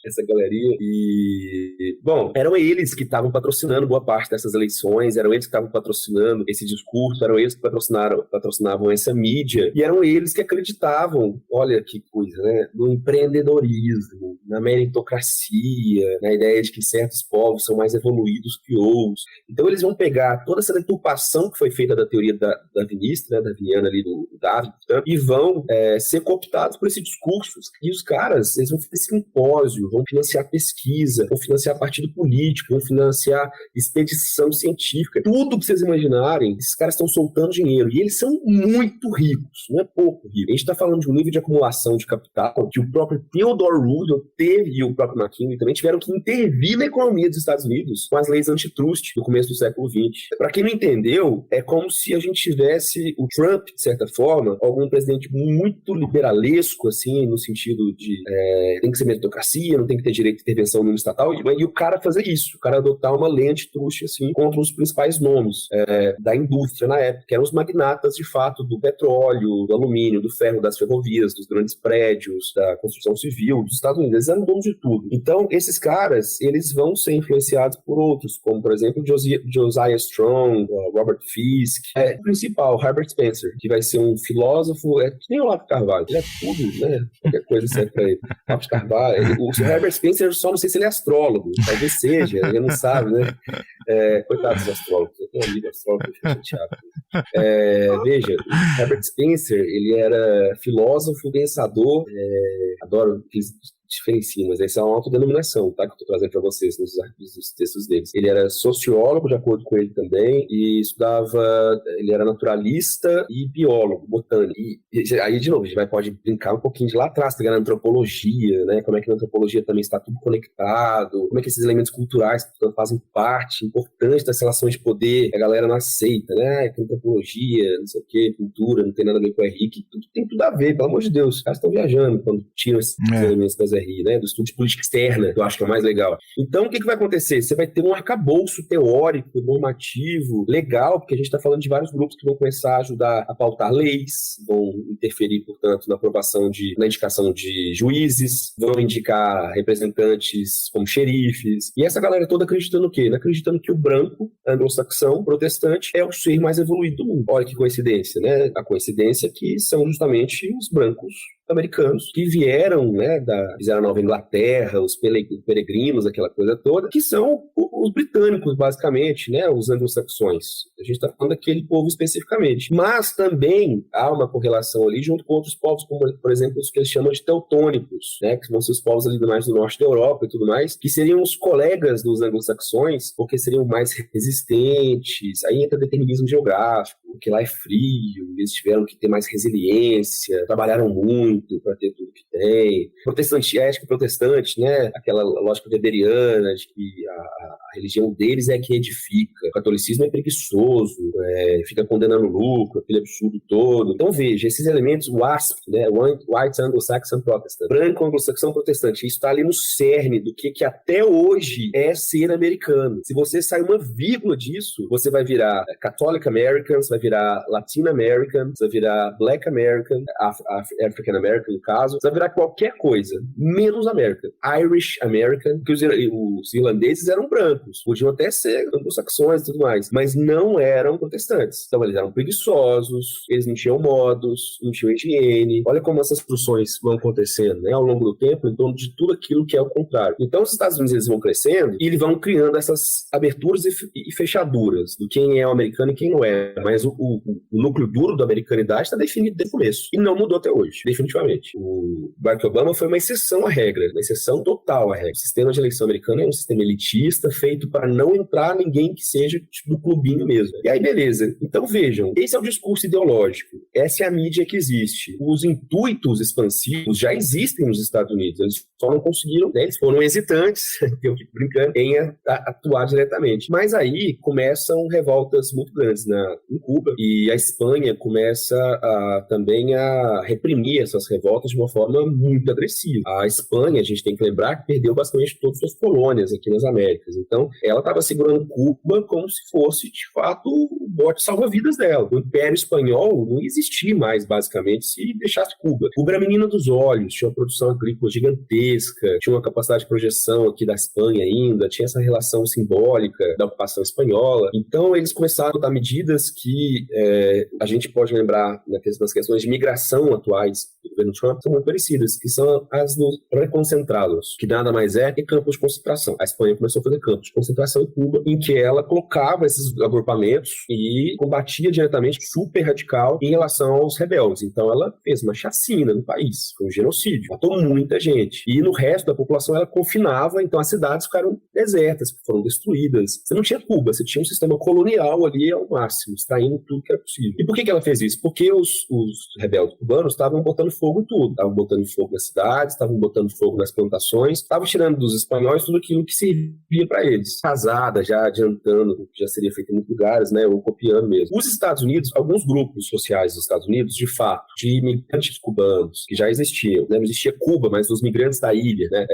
essa galeria. E, bom, eram eles que estavam patrocinando boa parte dessas eleições, eram eles que estavam patrocinando esse discurso, eram eles que patrocinavam essa mídia, e eram eles que acreditavam, olha que coisa, né, no empreendedorismo, na meritocracia, na ideia de que certos povos são mais evoluídos que outros. Então eles vão pegar toda essa deturpação que foi feita da teoria darwinista, né, darwiniana ali do Darwin, e vão ser cooptados por esse discurso. E os caras, eles vão fazer simpósio, vão financiar pesquisa, vão financiar partido político, vão financiar expedição científica, tudo que vocês imaginarem. Esses caras estão soltando dinheiro, e eles são muito ricos, não é pouco rico. A gente está falando de um nível de acumulação de capital que o próprio Theodore Roosevelt teve, e o próprio McKinley também tiveram que intervir na economia dos Estados Unidos com as leis antitrust do começo do século XX. Para quem não entendeu, é como se a gente tivesse o Trump, de certa forma, algum presidente muito liberalesco, assim, no sentido de tem que ser meritocracia, não tem que ter direito de intervenção no estatal, e o cara fazer isso, o cara adotar uma lei antitruste, assim, contra os principais nomes da indústria na época, que eram os magnatas, de fato, do petróleo, do alumínio, do ferro, das ferrovias, dos grandes prédios, da construção civil, dos Estados Unidos. Eles eram donos de tudo. Então, esses caras, eles vão ser influenciados por outros, como, por exemplo, Josiah Strong, Robert Fisk, o principal, Herbert Spencer, que vai ser um filósofo, que nem o Olavo de Carvalho, ele é tudo, né? Qualquer coisa serve pra ele. Olavo de Carvalho, o Herbert Spencer, só não sei se ele é astrólogo, talvez seja, ele não sabe, né? Coitado dos astrólogos, eu tenho um amigo astrólogo que eu fico chateado. Veja, o Herbert Spencer, ele era filósofo, pensador, adoro que eles diferenciam, mas essa é uma autodenominação, tá? Que eu tô trazendo para vocês nos textos deles. Ele era sociólogo, de acordo com ele também, e ele era naturalista e biólogo, botânico. E aí, de novo, a gente pode brincar um pouquinho de lá atrás, pegar na antropologia, né? Como é que na antropologia também está tudo conectado, como é que esses elementos culturais, portanto, fazem parte importante das relações de poder, a galera não aceita, né? Que antropologia, não sei o quê, cultura, não tem nada a ver com o RI, tudo tem tudo a ver, pelo amor de Deus. Os caras estão viajando quando tiram esses elementos das RI, né? Do estudo de política externa, que eu acho que é o mais legal. Então, o que vai acontecer? Você vai ter um arcabouço teórico, normativo, legal, porque a gente está falando de vários grupos que vão começar a ajudar a pautar leis, vão interferir, portanto, na indicação de juízes, vão indicar representantes como xerifes, e essa galera toda acreditando o quê? Acreditando que o branco, anglo-saxão, protestante, é o ser mais evoluído do mundo. Olha que coincidência, né? A coincidência é que são justamente os brancos americanos que vieram, né, fizeram a Nova Inglaterra, os peregrinos, aquela coisa toda, que são os britânicos, basicamente, né, os anglo-saxões. A gente está falando daquele povo especificamente. Mas também há uma correlação ali junto com outros povos, como, por exemplo, os que eles chamam de teutônicos, né, que vão ser os povos ali mais do norte da Europa e tudo mais, que seriam os colegas dos anglo-saxões, porque seriam mais resistentes. Aí entra determinismo geográfico, porque lá é frio, eles tiveram que ter mais resiliência, trabalharam muito para ter tudo que tem. Ética protestante, né? Aquela lógica weberiana de que a religião deles é que edifica. O catolicismo é preguiçoso, fica condenando lucro, aquele absurdo todo. Então veja, esses elementos, o WASP, né? White Anglo-Saxon Protestant, branco anglo-saxão protestante, isso está ali no cerne do que até hoje é ser americano. Se você sai uma vírgula disso, você vai virar Catholic American, você vai virar Latin American, você vai virar Black American, African American, no caso, você vai virar qualquer coisa, menos American. Irish American, que os irlandeses eram brancos, brancos, podiam até ser anglo-saxões e tudo mais, mas não eram protestantes. Então eles eram preguiçosos, eles não tinham modos, não tinham higiene. Olha como essas construções vão acontecendo, né, ao longo do tempo, em torno de tudo aquilo que é o contrário. Então os Estados Unidos eles vão crescendo e eles vão criando essas aberturas e fechaduras do quem é o americano e quem não é. Mas o núcleo duro da americanidade está definido desde o começo e não mudou até hoje, definitivamente. O Barack Obama foi uma exceção à regra, uma exceção total à regra. O sistema de eleição americano é um sistema elitista feito para não entrar ninguém que seja tipo, do clubinho mesmo. E aí, beleza. Então, vejam, esse é o discurso ideológico. Essa é a mídia que existe. Os intuitos expansivos já existem nos Estados Unidos. Eles só não conseguiram, né? Eles foram hesitantes, eu fico brincando, em atuar diretamente. Mas aí começam revoltas muito grandes em Cuba e a Espanha começa também a reprimir essas revoltas de uma forma muito agressiva. A Espanha, a gente tem que lembrar que perdeu basicamente todas as suas colônias aqui nas Américas. Então, ela estava segurando Cuba como se fosse, de fato, o bote salva-vidas dela. O Império Espanhol não existia mais, basicamente, se deixasse Cuba. Cuba era a menina dos olhos, tinha uma produção agrícola gigantesca, tinha uma capacidade de projeção aqui da Espanha ainda, tinha essa relação simbólica da ocupação espanhola. Então, eles começaram a adotar medidas que a gente pode lembrar nas questões de migração atuais do governo Trump, são muito parecidas, que são as dos reconcentrados, que nada mais é que campos de concentração. A Espanha começou a fazer campos de concentração em Cuba, em que ela colocava esses agrupamentos e combatia diretamente, super radical, em relação aos rebeldes. Então ela fez uma chacina no país, foi um genocídio, matou muita gente. E no resto da população ela confinava, então as cidades ficaram desertas, foram destruídas. Você não tinha Cuba, você tinha um sistema colonial ali ao máximo, extraindo tudo que era possível. E por que ela fez isso? Porque os rebeldes cubanos estavam botando fogo em tudo. Estavam botando fogo nas cidades, estavam botando fogo nas plantações, estavam tirando dos espanhóis tudo aquilo que servia para eles. Casada, já adiantando o que já seria feito em muitos lugares, né, ou copiando mesmo. Os Estados Unidos, alguns grupos sociais dos Estados Unidos, de fato, de imigrantes cubanos, que já existiam, né, não existia Cuba, mas os migrantes da ilha, né,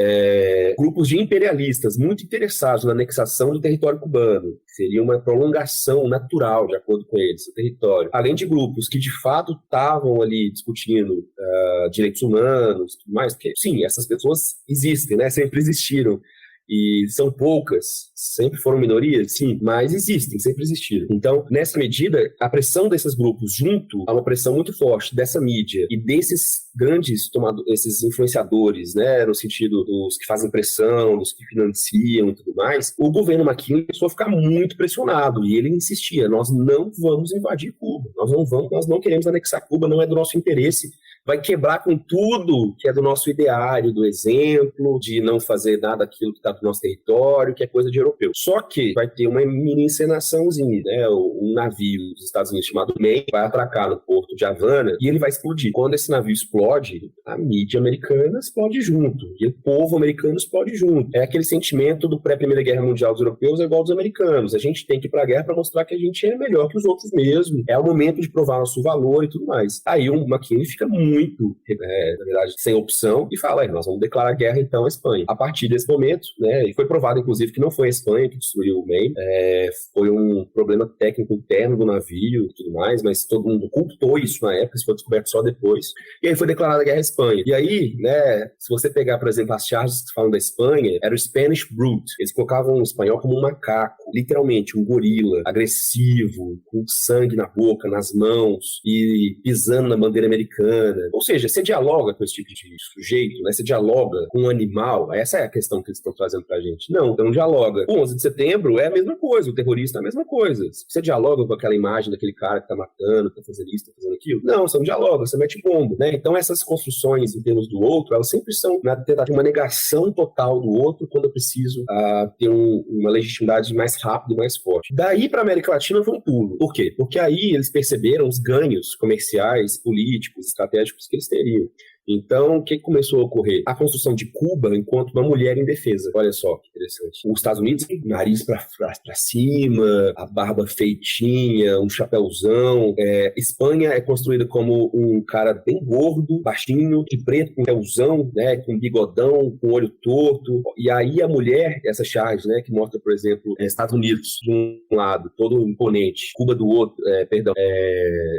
grupos de imperialistas muito interessados na anexação do território cubano, seria uma prolongação natural, de acordo com eles, do território. Além de grupos que, de fato, estavam ali discutindo direitos humanos e tudo mais, porque, sim, essas pessoas existem, né? Sempre existiram. E são poucas, sempre foram minorias, sim, mas existem, sempre existiram. Então, nessa medida, a pressão desses grupos junto a uma pressão muito forte dessa mídia e desses grandes esses influenciadores, né, no sentido dos que fazem pressão, dos que financiam e tudo mais, o governo McKinley começou a ficar muito pressionado e ele insistia, nós não vamos invadir Cuba, nós não queremos anexar Cuba, não é do nosso interesse, vai quebrar com tudo que é do nosso ideário, do exemplo, de não fazer nada daquilo que está do nosso território, que é coisa de europeu. Só que vai ter uma mini encenaçãozinha, né? Um navio dos Estados Unidos chamado Maine vai atracar no porto de Havana e ele vai explodir. Quando esse navio explode, a mídia americana explode junto. E o povo americano explode junto. É aquele sentimento do pré-Primeira Guerra Mundial dos europeus é igual aos americanos. A gente tem que ir pra guerra para mostrar que a gente é melhor que os outros mesmo. É o momento de provar nosso valor e tudo mais. Aí o McKinley fica muito, na verdade, sem opção e fala, nós vamos declarar guerra então à Espanha. A partir desse momento, né, e foi provado, inclusive, que não foi a Espanha que destruiu o Maine, foi um problema técnico interno do navio e tudo mais, mas todo mundo culpou isso na época, isso foi descoberto só depois, e aí foi declarada a guerra à Espanha. E aí, né, se você pegar, por exemplo, as charges que falam da Espanha, era o Spanish Brute, eles colocavam o espanhol como um macaco, literalmente, um gorila, agressivo, com sangue na boca, nas mãos, e pisando na bandeira americana. Ou seja, você dialoga com esse tipo de sujeito, né, você dialoga com um animal, essa é a questão que eles estão trazendo pra gente. Não, então dialoga. O 11 de setembro é a mesma coisa, o terrorista é a mesma coisa. Você dialoga com aquela imagem daquele cara que tá matando, que tá fazendo isso, tá fazendo aquilo. Não, você não dialoga, você mete bomba, né? Então essas construções em termos do outro, elas sempre são na tentativa de uma negação total do outro quando eu preciso ter uma legitimidade mais rápida e mais forte. Daí pra América Latina foi um pulo. Por quê? Porque aí eles perceberam os ganhos comerciais, políticos, estratégicos que eles teriam. Então, o que começou a ocorrer? A construção de Cuba enquanto uma mulher indefesa. Olha só que interessante. Os Estados Unidos, nariz pra cima, a barba feitinha, um chapéuzão. Espanha é construída como um cara bem gordo, baixinho, de preto, com chapéuzão, né, com bigodão, com olho torto. E aí a mulher, essa charge, né, que mostra, por exemplo, Estados Unidos de um lado, todo imponente, Cuba do outro,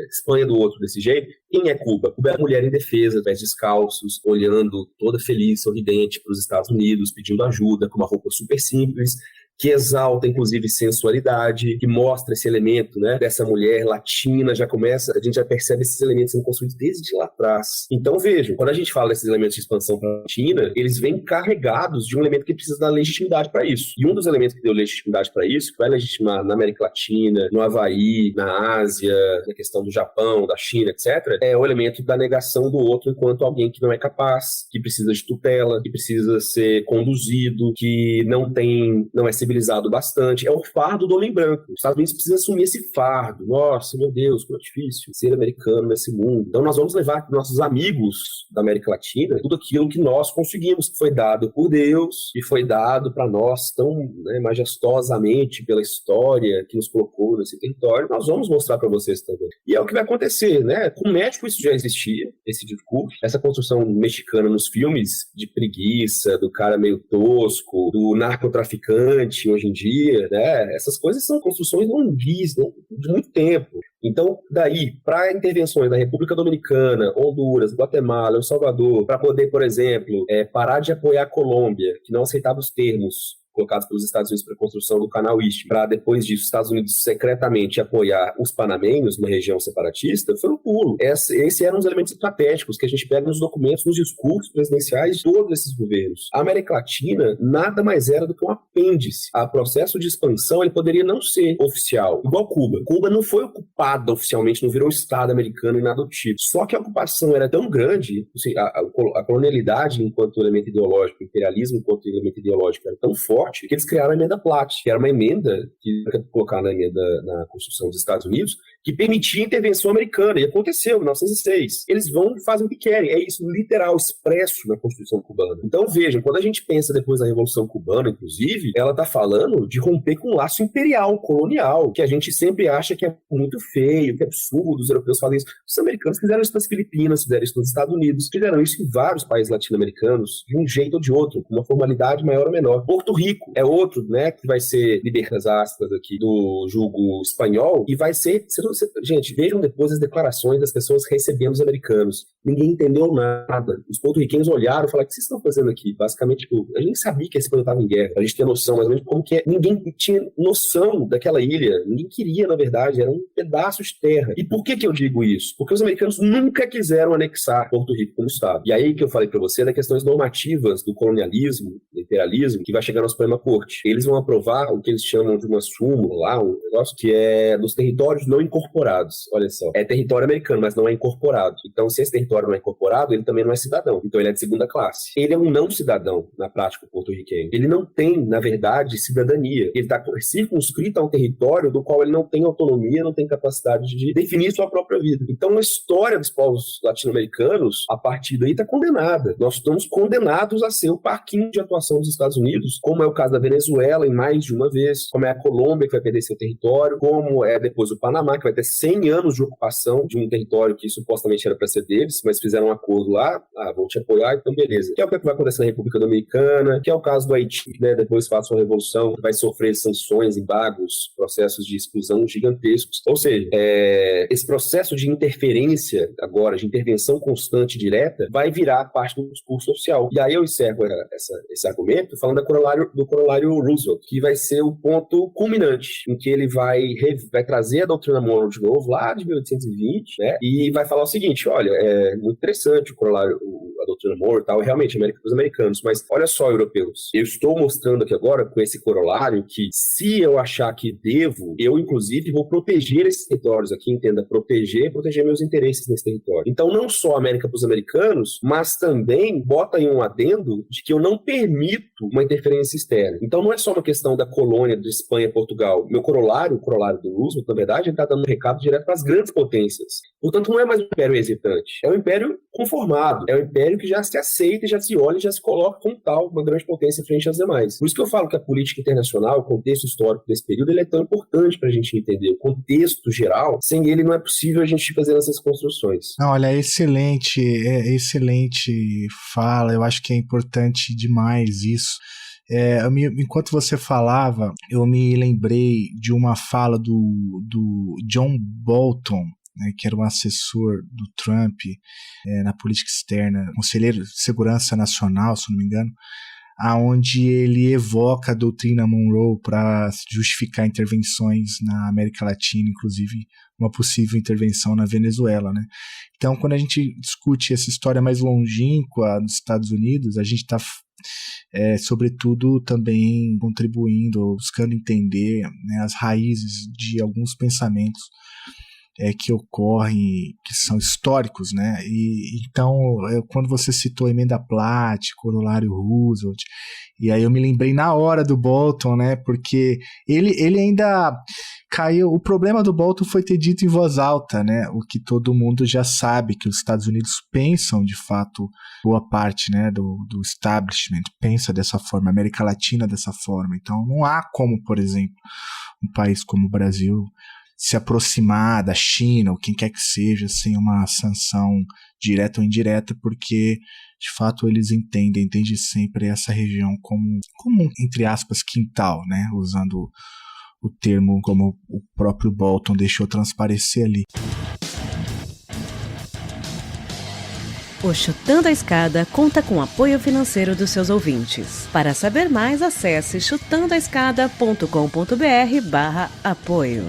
Espanha do outro, desse jeito. Quem é Cuba? Cuba é a mulher indefesa, pés descalços, olhando toda feliz, sorridente para os Estados Unidos, pedindo ajuda, com uma roupa super simples, que exalta, inclusive, sensualidade, que mostra esse elemento, né, dessa mulher latina, a gente já percebe esses elementos sendo construídos desde lá atrás. Então, vejam, quando a gente fala desses elementos de expansão para a Latina, eles vêm carregados de um elemento que precisa dar legitimidade para isso. E um dos elementos que deu legitimidade para isso, que vai legitimar na América Latina, no Havaí, na Ásia, na questão do Japão, da China, etc., é o elemento da negação do outro enquanto alguém que não é capaz, que precisa de tutela, que precisa ser conduzido, que não é civilizado bastante. É o fardo do homem branco. Os Estados Unidos precisam assumir esse fardo. Nossa, meu Deus, como é difícil ser americano nesse mundo. Então nós vamos levar para nossos amigos da América Latina tudo aquilo que nós conseguimos, que foi dado por Deus e foi dado para nós tão, né, majestosamente pela história que nos colocou nesse território. Nós vamos mostrar para vocês também. E é o que vai acontecer, né? Com o México isso já existia, esse discurso, essa construção mexicana nos filmes de preguiça, do cara meio tosco, do narcotraficante hoje em dia, né? Essas coisas são construções longuíssimas, de muito tempo. Então, daí, para intervenções da República Dominicana, Honduras, Guatemala, El Salvador, para poder, por exemplo, parar de apoiar a Colômbia, que não aceitava os termos colocados pelos Estados Unidos para a construção do Canal East, para depois disso os Estados Unidos secretamente apoiar os panamenhos numa região separatista, foi um pulo. Esses eram os elementos estratégicos que a gente pega nos documentos, nos discursos presidenciais de todos esses governos. A América Latina nada mais era do que um apêndice. O processo de expansão ele poderia não ser oficial, igual Cuba. Cuba não foi ocupada oficialmente, não virou Estado americano e nada do tipo. Só que a ocupação era tão grande, assim, a colonialidade enquanto elemento ideológico, o imperialismo enquanto elemento ideológico era tão forte, que eles criaram a emenda Platt, que era uma emenda que colocar na emenda na Constituição dos Estados Unidos, que permitia intervenção americana, e aconteceu em 1906. Eles vão e fazem o que querem, é isso literal, expresso na Constituição cubana. Então vejam, quando a gente pensa depois da Revolução Cubana, inclusive, ela está falando de romper com um laço imperial, colonial, que a gente sempre acha que é muito feio, que é absurdo, os europeus fazem isso. Os americanos fizeram isso nas Filipinas, fizeram isso nos Estados Unidos, fizeram isso em vários países latino-americanos, de um jeito ou de outro, com uma formalidade maior ou menor. Porto Rico é outro, né, que vai ser, libertas aspas aqui, do jugo espanhol, e vai ser... Gente, vejam depois as declarações das pessoas recebendo os americanos. Ninguém entendeu nada. Os porto-riquenhos olharam e falaram: o que vocês estão fazendo aqui? Basicamente, tipo, a gente sabia que esse país estava em guerra, a gente tinha noção mais ou menos como que é. Ninguém tinha noção daquela ilha, ninguém queria, na verdade, era um pedaço de terra. E por que eu digo isso? Porque os americanos nunca quiseram anexar Porto Rico como Estado. E aí que eu falei para você das questões normativas do colonialismo, do imperialismo, que vai chegar na Suprema Corte. Eles vão aprovar o que eles chamam de uma súmula lá, um negócio que é dos territórios não incorporados. Olha só, é território americano, mas não é incorporado. Então, se esse território não é incorporado, ele também não é cidadão. Então, ele é de segunda classe. Ele é um não cidadão, na prática, porto-riquenho. Ele não tem, na verdade, cidadania. Ele está circunscrito a um território do qual ele não tem autonomia, não tem capacidade de definir sua própria vida. Então, a história dos povos latino-americanos, a partir daí, está condenada. Nós estamos condenados a ser o parquinho de atuação dos Estados Unidos, como é o caso da Venezuela, em mais de uma vez, como é a Colômbia, que vai perder seu território, como é depois o Panamá, que vai ter 100 anos de ocupação de um território que supostamente era para ser deles, mas fizeram um acordo lá, vão te apoiar, então beleza. Que é o que vai acontecer na República Dominicana, que é o caso do Haiti, né, depois faça uma revolução, vai sofrer sanções, embargos, processos de exclusão gigantescos. Ou seja, esse processo de interferência agora, de intervenção constante e direta, vai virar parte do discurso oficial. E aí eu encerro esse argumento falando do corolário Roosevelt, que vai ser o ponto culminante, em que ele vai trazer a doutrina Monroe de novo, lá de 1820, né, e vai falar o seguinte: olha, é muito interessante o corolário, a doutrina Monroe e tal, realmente, América para os americanos, mas olha só, europeus, eu estou mostrando aqui agora, com esse corolário, que se eu achar que devo, eu, inclusive, vou proteger esses territórios aqui, entenda, proteger meus interesses nesse território. Então, não só América para os americanos, mas também bota aí um adendo de que eu não permito uma interferência externa. Então, não é só uma questão da colônia de Espanha e Portugal. Meu corolário, o corolário do Roosevelt, na verdade, ele está dando um recado direto para as grandes potências. Portanto, não é mais um império hesitante. É um império conformado. É um império que já se aceita, já se olha, já se coloca como tal, uma grande potência frente às demais. Por isso que eu falo que a política internacional, o contexto histórico desse período, ele é tão importante para a gente entender. O contexto geral, sem ele não é possível a gente fazer essas construções. Não, olha, excelente fala. Eu acho que é importante demais isso. Enquanto você falava, eu me lembrei de uma fala do John Bolton, né, que era um assessor do Trump na política externa, conselheiro de segurança nacional, se não me engano, aonde ele evoca a doutrina Monroe para justificar intervenções na América Latina, inclusive uma possível intervenção na Venezuela, né? Então, quando a gente discute essa história mais longínqua dos Estados Unidos, a gente está, sobretudo, também contribuindo, buscando entender, né, as raízes de alguns pensamentos que ocorrem, que são históricos, né? E então, quando você citou a Emenda Platt, Corolário Roosevelt, e aí eu me lembrei na hora do Bolton, né? Porque ele ainda caiu. O problema do Bolton foi ter dito em voz alta, né? O que todo mundo já sabe, que os Estados Unidos pensam, de fato, boa parte, né, do establishment pensa dessa forma, a América Latina dessa forma. Então, não há como, por exemplo, um país como o Brasil se aproximar da China, ou quem quer que seja, sem uma sanção direta ou indireta, porque, de fato, eles entendem desde sempre essa região como entre aspas, quintal, né? Usando o termo como o próprio Bolton deixou transparecer ali. O Chutando a Escada conta com apoio financeiro dos seus ouvintes. Para saber mais, acesse chutandoaescada.com.br/apoio.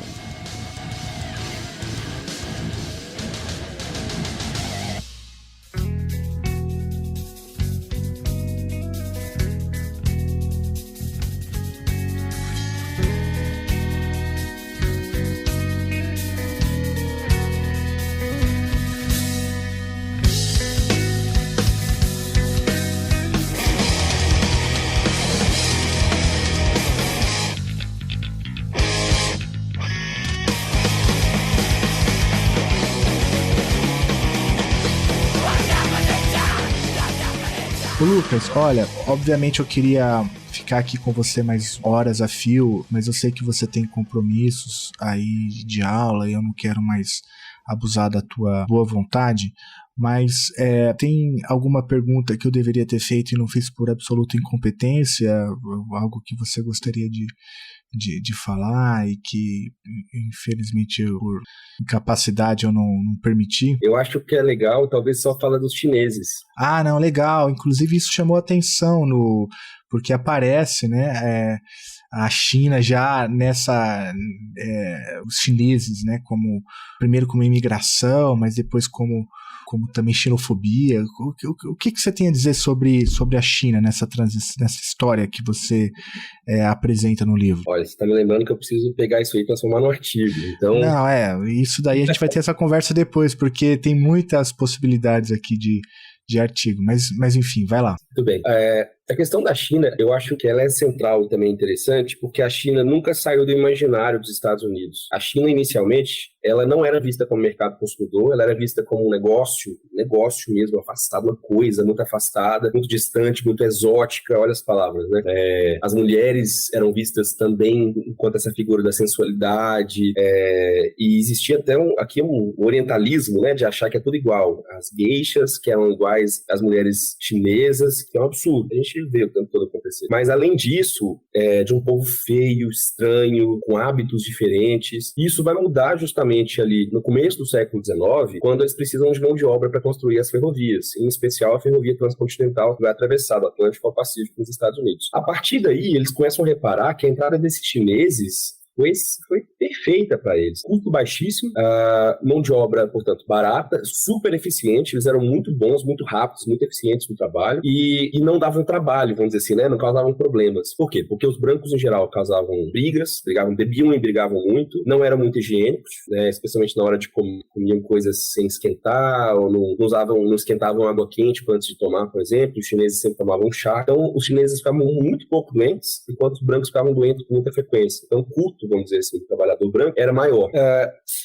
Ô Lucas, olha, obviamente eu queria ficar aqui com você mais horas a fio, mas eu sei que você tem compromissos aí de aula e eu não quero mais abusar da tua boa vontade, mas tem alguma pergunta que eu deveria ter feito e não fiz por absoluta incompetência, algo que você gostaria de falar e que, infelizmente, por incapacidade eu não permiti? Eu acho que é legal, talvez só falar dos chineses. Ah, não, legal. Inclusive isso chamou atenção porque aparece, né, a China já nessa, os chineses, né, primeiro como imigração, mas depois como também xenofobia. O que você tem a dizer sobre a China nessa história que você apresenta no livro? Olha, você está me lembrando que eu preciso pegar isso aí e transformar no artigo. Então... Não, isso daí a gente vai ter essa conversa depois, porque tem muitas possibilidades aqui de artigo, mas enfim, vai lá. Muito bem. A questão da China, eu acho que ela é central e também interessante, porque a China nunca saiu do imaginário dos Estados Unidos. A China, inicialmente, ela não era vista como mercado consumidor, ela era vista como um negócio mesmo, afastado, uma coisa muito afastada, muito distante, muito exótica, olha as palavras, né? As mulheres eram vistas também enquanto essa figura da sensualidade, e existia até aqui um orientalismo, né, de achar que é tudo igual. As geishas, que eram iguais às mulheres chinesas, que é um absurdo. A gente vê o tempo todo acontecer. Mas, além disso, de um povo feio, estranho, com hábitos diferentes, isso vai mudar justamente ali no começo do século XIX, quando eles precisam de mão de obra para construir as ferrovias, em especial a ferrovia transcontinental que vai atravessar do Atlântico ao Pacífico nos Estados Unidos. A partir daí, eles começam a reparar que a entrada desses chineses foi perfeita para eles. Custo baixíssimo, mão de obra, portanto, barata, super eficiente, eles eram muito bons, muito rápidos, muito eficientes no trabalho e não davam trabalho, vamos dizer assim, né? Não causavam problemas. Por quê? Porque os brancos, em geral, causavam bebiam e brigavam muito, não eram muito higiênicos, né? Especialmente na hora de comiam coisas sem esquentar, ou não esquentavam água quente antes de tomar, por exemplo. Os chineses sempre tomavam chá. Então, os chineses ficavam muito pouco doentes, enquanto os brancos ficavam doentes com muita frequência. Então, o culto, vamos dizer assim, o trabalhador branco era maior.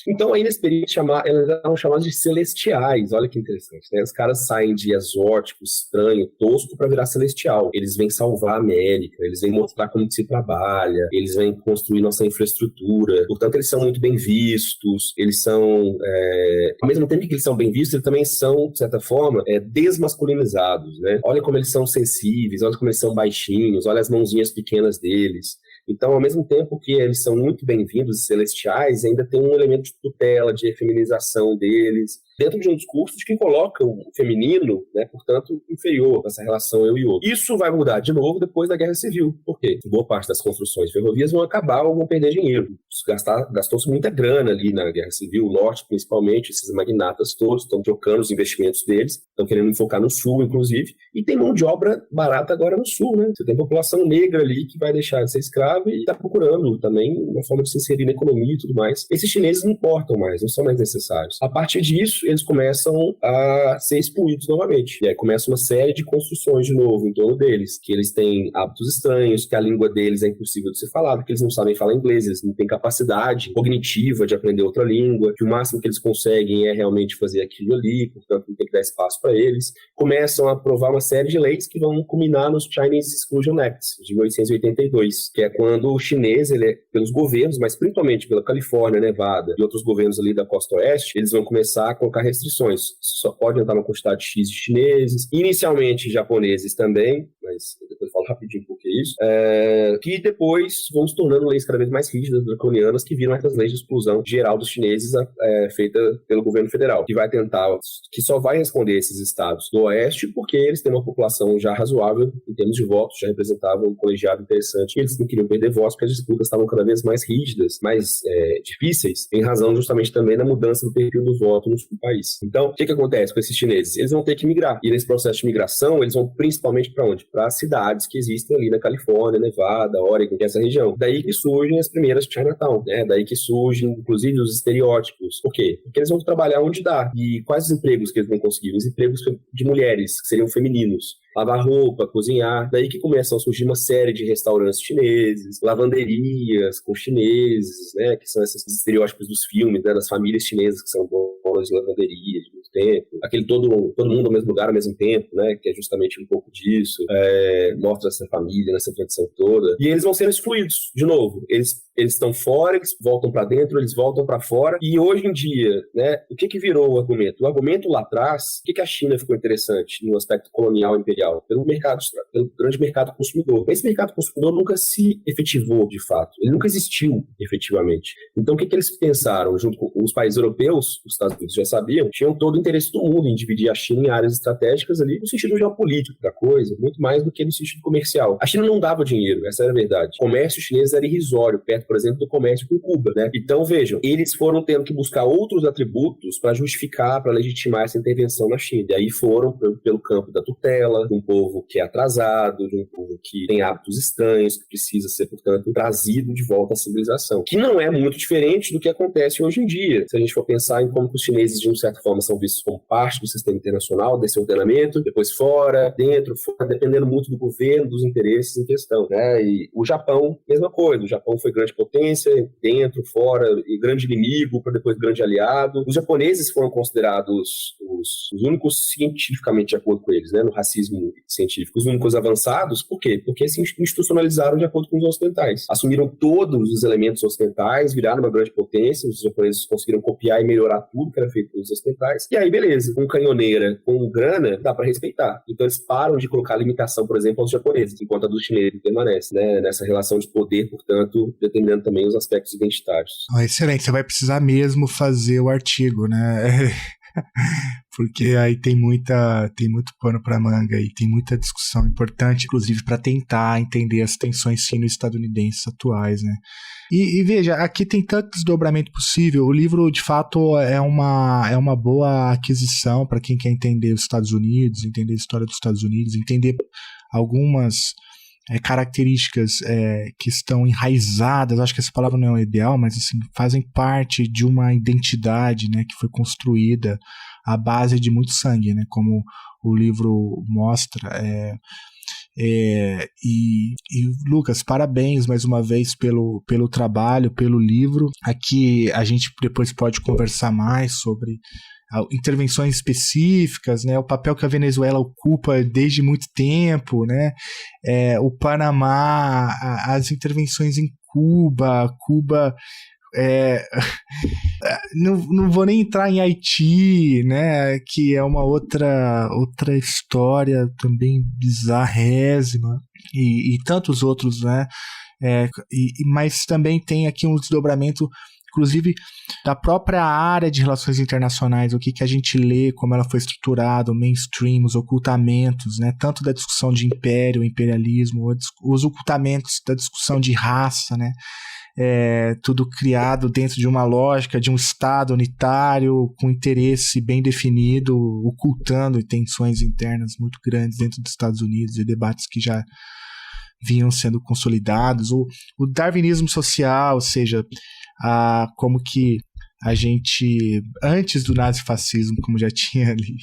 Então, aí nesse período, eles eram chamados de celestiais. Olha que interessante, né? Os caras saem de exótico, estranho, tosco para virar celestial. Eles vêm salvar a América, eles vêm mostrar como se trabalha, eles vêm construir nossa infraestrutura. Portanto, eles são muito bem vistos, eles são, ao mesmo tempo que eles são bem vistos, eles também são, de certa forma, desmasculinizados, né? Olha como eles são sensíveis, olha como eles são baixinhos, olha as mãozinhas pequenas deles. Então, ao mesmo tempo que eles são muito bem-vindos e celestiais, ainda tem um elemento de tutela, de efeminização deles. dentro de um discurso que coloca o feminino, né, portanto, inferior nessa relação eu e outro. Isso vai mudar de novo depois da Guerra Civil. Por quê? Boa parte das construções de ferrovias vão acabar ou vão perder dinheiro. Gastou-se muita grana ali na Guerra Civil, o Norte principalmente, esses magnatas todos estão trocando os investimentos deles, estão querendo focar no Sul, inclusive, e tem mão de obra barata agora no Sul, né? Você tem população negra ali que vai deixar de ser escrava e está procurando também uma forma de se inserir na economia e tudo mais. Esses chineses não importam mais, não são mais necessários. A partir disso, eles começam a ser excluídos novamente. E aí começa uma série de construções de novo em torno deles, que eles têm hábitos estranhos, que a língua deles é impossível de ser falada, que eles não sabem falar inglês, eles não têm capacidade cognitiva de aprender outra língua, que o máximo que eles conseguem é realmente fazer aquilo ali, portanto não tem que dar espaço para eles. Começam a aprovar uma série de leis que vão culminar nos Chinese Exclusion Acts de 1882, que é quando o chinês, pelos governos, mas principalmente pela Califórnia, Nevada e outros governos ali da costa oeste, eles vão começar a colocar restrições. Só pode entrar uma quantidade X de chineses, inicialmente japoneses também, mas depois eu falo rapidinho por que isso, que depois vão se tornando leis cada vez mais rígidas, draconianas, que viram essas leis de exclusão geral dos chineses feita pelo governo federal, que vai tentar, que só vai responder esses estados do oeste porque eles têm uma população já razoável em termos de votos, já representavam um colegiado interessante, e eles não queriam perder votos porque as disputas estavam cada vez mais rígidas, mais difíceis, em razão justamente também da mudança do perfil do voto no país. Então, o que acontece com esses chineses? Eles vão ter que migrar, e nesse processo de migração, eles vão principalmente para onde? Para as cidades que existem ali na Califórnia, Nevada, Oregon, que é essa região. Daí que surgem as primeiras Chinatown, né? Daí que surgem, inclusive, os estereótipos. Por quê? Porque eles vão trabalhar onde dá. E quais os empregos que eles vão conseguir? Os empregos de mulheres, que seriam femininos. Lavar roupa, cozinhar. Daí que começam a surgir uma série de restaurantes chineses, lavanderias com chineses, né? Que são esses estereótipos dos filmes, né? Das famílias chinesas que são donas de lavanderias de muito tempo. Aquele todo mundo ao mesmo lugar ao mesmo tempo, né? Que é justamente um pouco disso. Mostra essa família, nessa tradição toda. E eles vão sendo excluídos, de novo. Eles estão fora, eles voltam para dentro, eles voltam para fora. E hoje em dia, né? O que virou o argumento? O argumento lá atrás, o que a China ficou interessante no aspecto colonial imperial? Pelo grande mercado consumidor. Esse mercado consumidor nunca se efetivou, de fato. Ele nunca existiu, efetivamente. Então, o que eles pensaram? Junto com os países europeus, os Estados Unidos já sabiam, tinham todo o interesse do mundo em dividir a China em áreas estratégicas ali, no sentido geopolítico da coisa, muito mais do que no sentido comercial. A China não dava dinheiro, essa era a verdade. O comércio chinês era irrisório, perto, por exemplo, do comércio com Cuba, né? Então, vejam, eles foram tendo que buscar outros atributos para justificar, para legitimar essa intervenção na China. E aí foram pelo campo da tutela, de um povo que é atrasado, de um povo que tem hábitos estranhos, que precisa ser, portanto, trazido de volta à civilização. Que não é muito diferente do que acontece hoje em dia. Se a gente for pensar em como os chineses, de uma certa forma, são vistos como parte do sistema internacional, desse ordenamento, depois fora, dentro, fora, dependendo muito do governo, dos interesses em questão, né? E o Japão, mesma coisa. O Japão foi grande potência, dentro, fora, e grande inimigo, para depois grande aliado. Os japoneses foram considerados os únicos cientificamente de acordo com eles, né? No racismo científico, os únicos avançados. Por quê? Porque se institucionalizaram de acordo com os ocidentais. Assumiram todos os elementos ocidentais, viraram uma grande potência, os japoneses conseguiram copiar e melhorar tudo que era feito pelos ocidentais. E aí, beleza, com canhoneira, com grana, dá para respeitar. Então eles param de colocar limitação, por exemplo, aos japoneses, enquanto a dos chineses permanece, né? Nessa relação de poder, portanto, determinando também os aspectos identitários. Excelente, você vai precisar mesmo fazer o artigo, né? Porque aí tem muito pano para manga e tem muita discussão importante, inclusive para tentar entender as tensões sino-estadunidenses atuais, né? E veja, aqui tem tanto desdobramento possível. O livro, de fato, é uma boa aquisição para quem quer entender os Estados Unidos, entender a história dos Estados Unidos, entender algumas características que estão enraizadas, acho que essa palavra não é o ideal, mas assim, fazem parte de uma identidade, né, que foi construída à base de muito sangue, né, como o livro mostra. E Lucas, parabéns mais uma vez pelo trabalho, pelo livro. Aqui a gente depois pode conversar mais sobre intervenções específicas, né, o papel que a Venezuela ocupa desde muito tempo, né, o Panamá, as intervenções em Cuba, não vou nem entrar em Haiti, né, que é uma outra história também bizarrésima, e tantos outros, né, mas também tem aqui um desdobramento inclusive da própria área de relações internacionais, o que a gente lê, como ela foi estruturada, o mainstream, os ocultamentos, né, tanto da discussão de império, imperialismo, os ocultamentos da discussão de raça, né, tudo criado dentro de uma lógica de um Estado unitário com interesse bem definido, ocultando tensões internas muito grandes dentro dos Estados Unidos e debates que já vinham sendo consolidados. O darwinismo social, ou seja, como que a gente, antes do nazifascismo, como já tinha ali,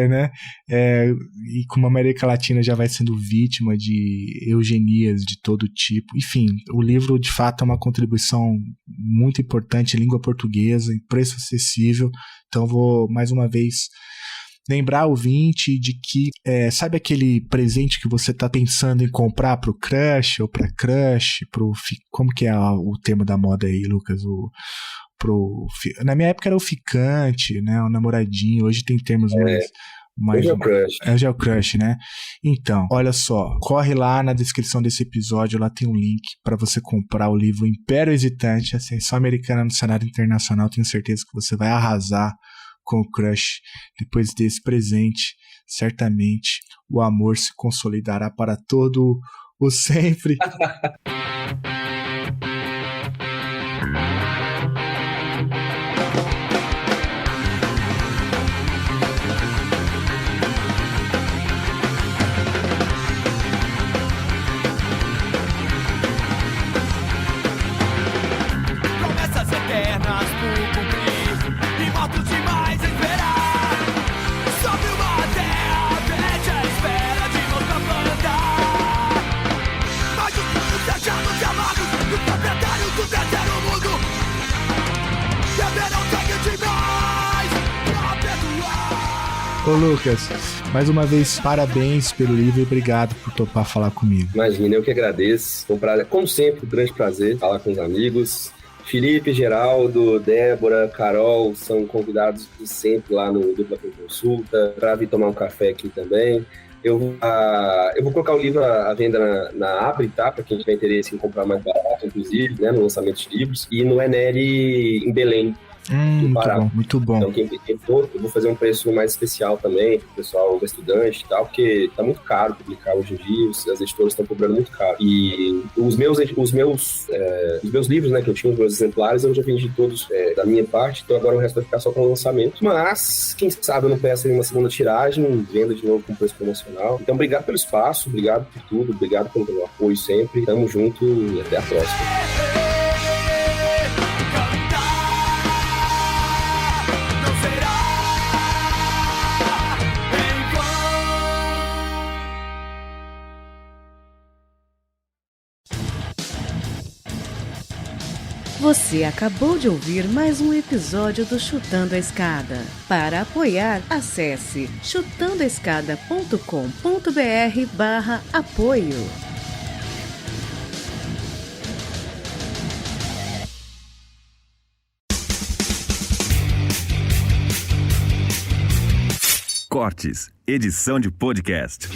né? E como a América Latina já vai sendo vítima de eugenias de todo tipo. Enfim, o livro, de fato, é uma contribuição muito importante em língua portuguesa, em preço acessível. Então, vou, mais uma vez, lembrar o ouvinte de que, sabe aquele presente que você está pensando em comprar para o crush ou para crush, como que é o termo da moda aí, Lucas? Na minha época era o ficante, né, o namoradinho, hoje tem termos mais hoje é o crush. Hoje é o crush, né? Então, olha só, corre lá na descrição desse episódio, lá tem um link para você comprar o livro Império Hesitante, Ascensão Americana no Cenário Internacional. Tenho certeza que você vai arrasar com o crush. Depois desse presente, certamente o amor se consolidará para todo o sempre. Ô Lucas, mais uma vez, parabéns pelo livro e obrigado por topar falar comigo. Imagina, eu que agradeço. Foi um prazer, como sempre, um grande prazer falar com os amigos. Felipe, Geraldo, Débora, Carol são convidados de sempre lá no Dupla Consulta, para vir tomar um café aqui também. Eu vou colocar o livro à venda na Abre, tá? Para quem tiver interesse em comprar mais barato, inclusive, né? No lançamento de livros. E no Eneri, em Belém. Muito bom. Então, quem for, eu vou fazer um preço mais especial também pro pessoal estudante e tal, porque tá muito caro publicar hoje em dia, as editoras estão cobrando muito caro. E os meus livros, né, que eu tinha, os meus exemplares, eu já vendi todos da minha parte, então agora o resto vai ficar só para o lançamento. Mas, quem sabe eu não peço uma segunda tiragem, venda de novo com preço promocional. Então, obrigado pelo espaço, obrigado por tudo, obrigado pelo apoio sempre. Tamo junto e até a próxima. Você acabou de ouvir mais um episódio do Chutando a Escada. Para apoiar, acesse chutandoaescada.com.br/apoio. Cortes, edição de podcast.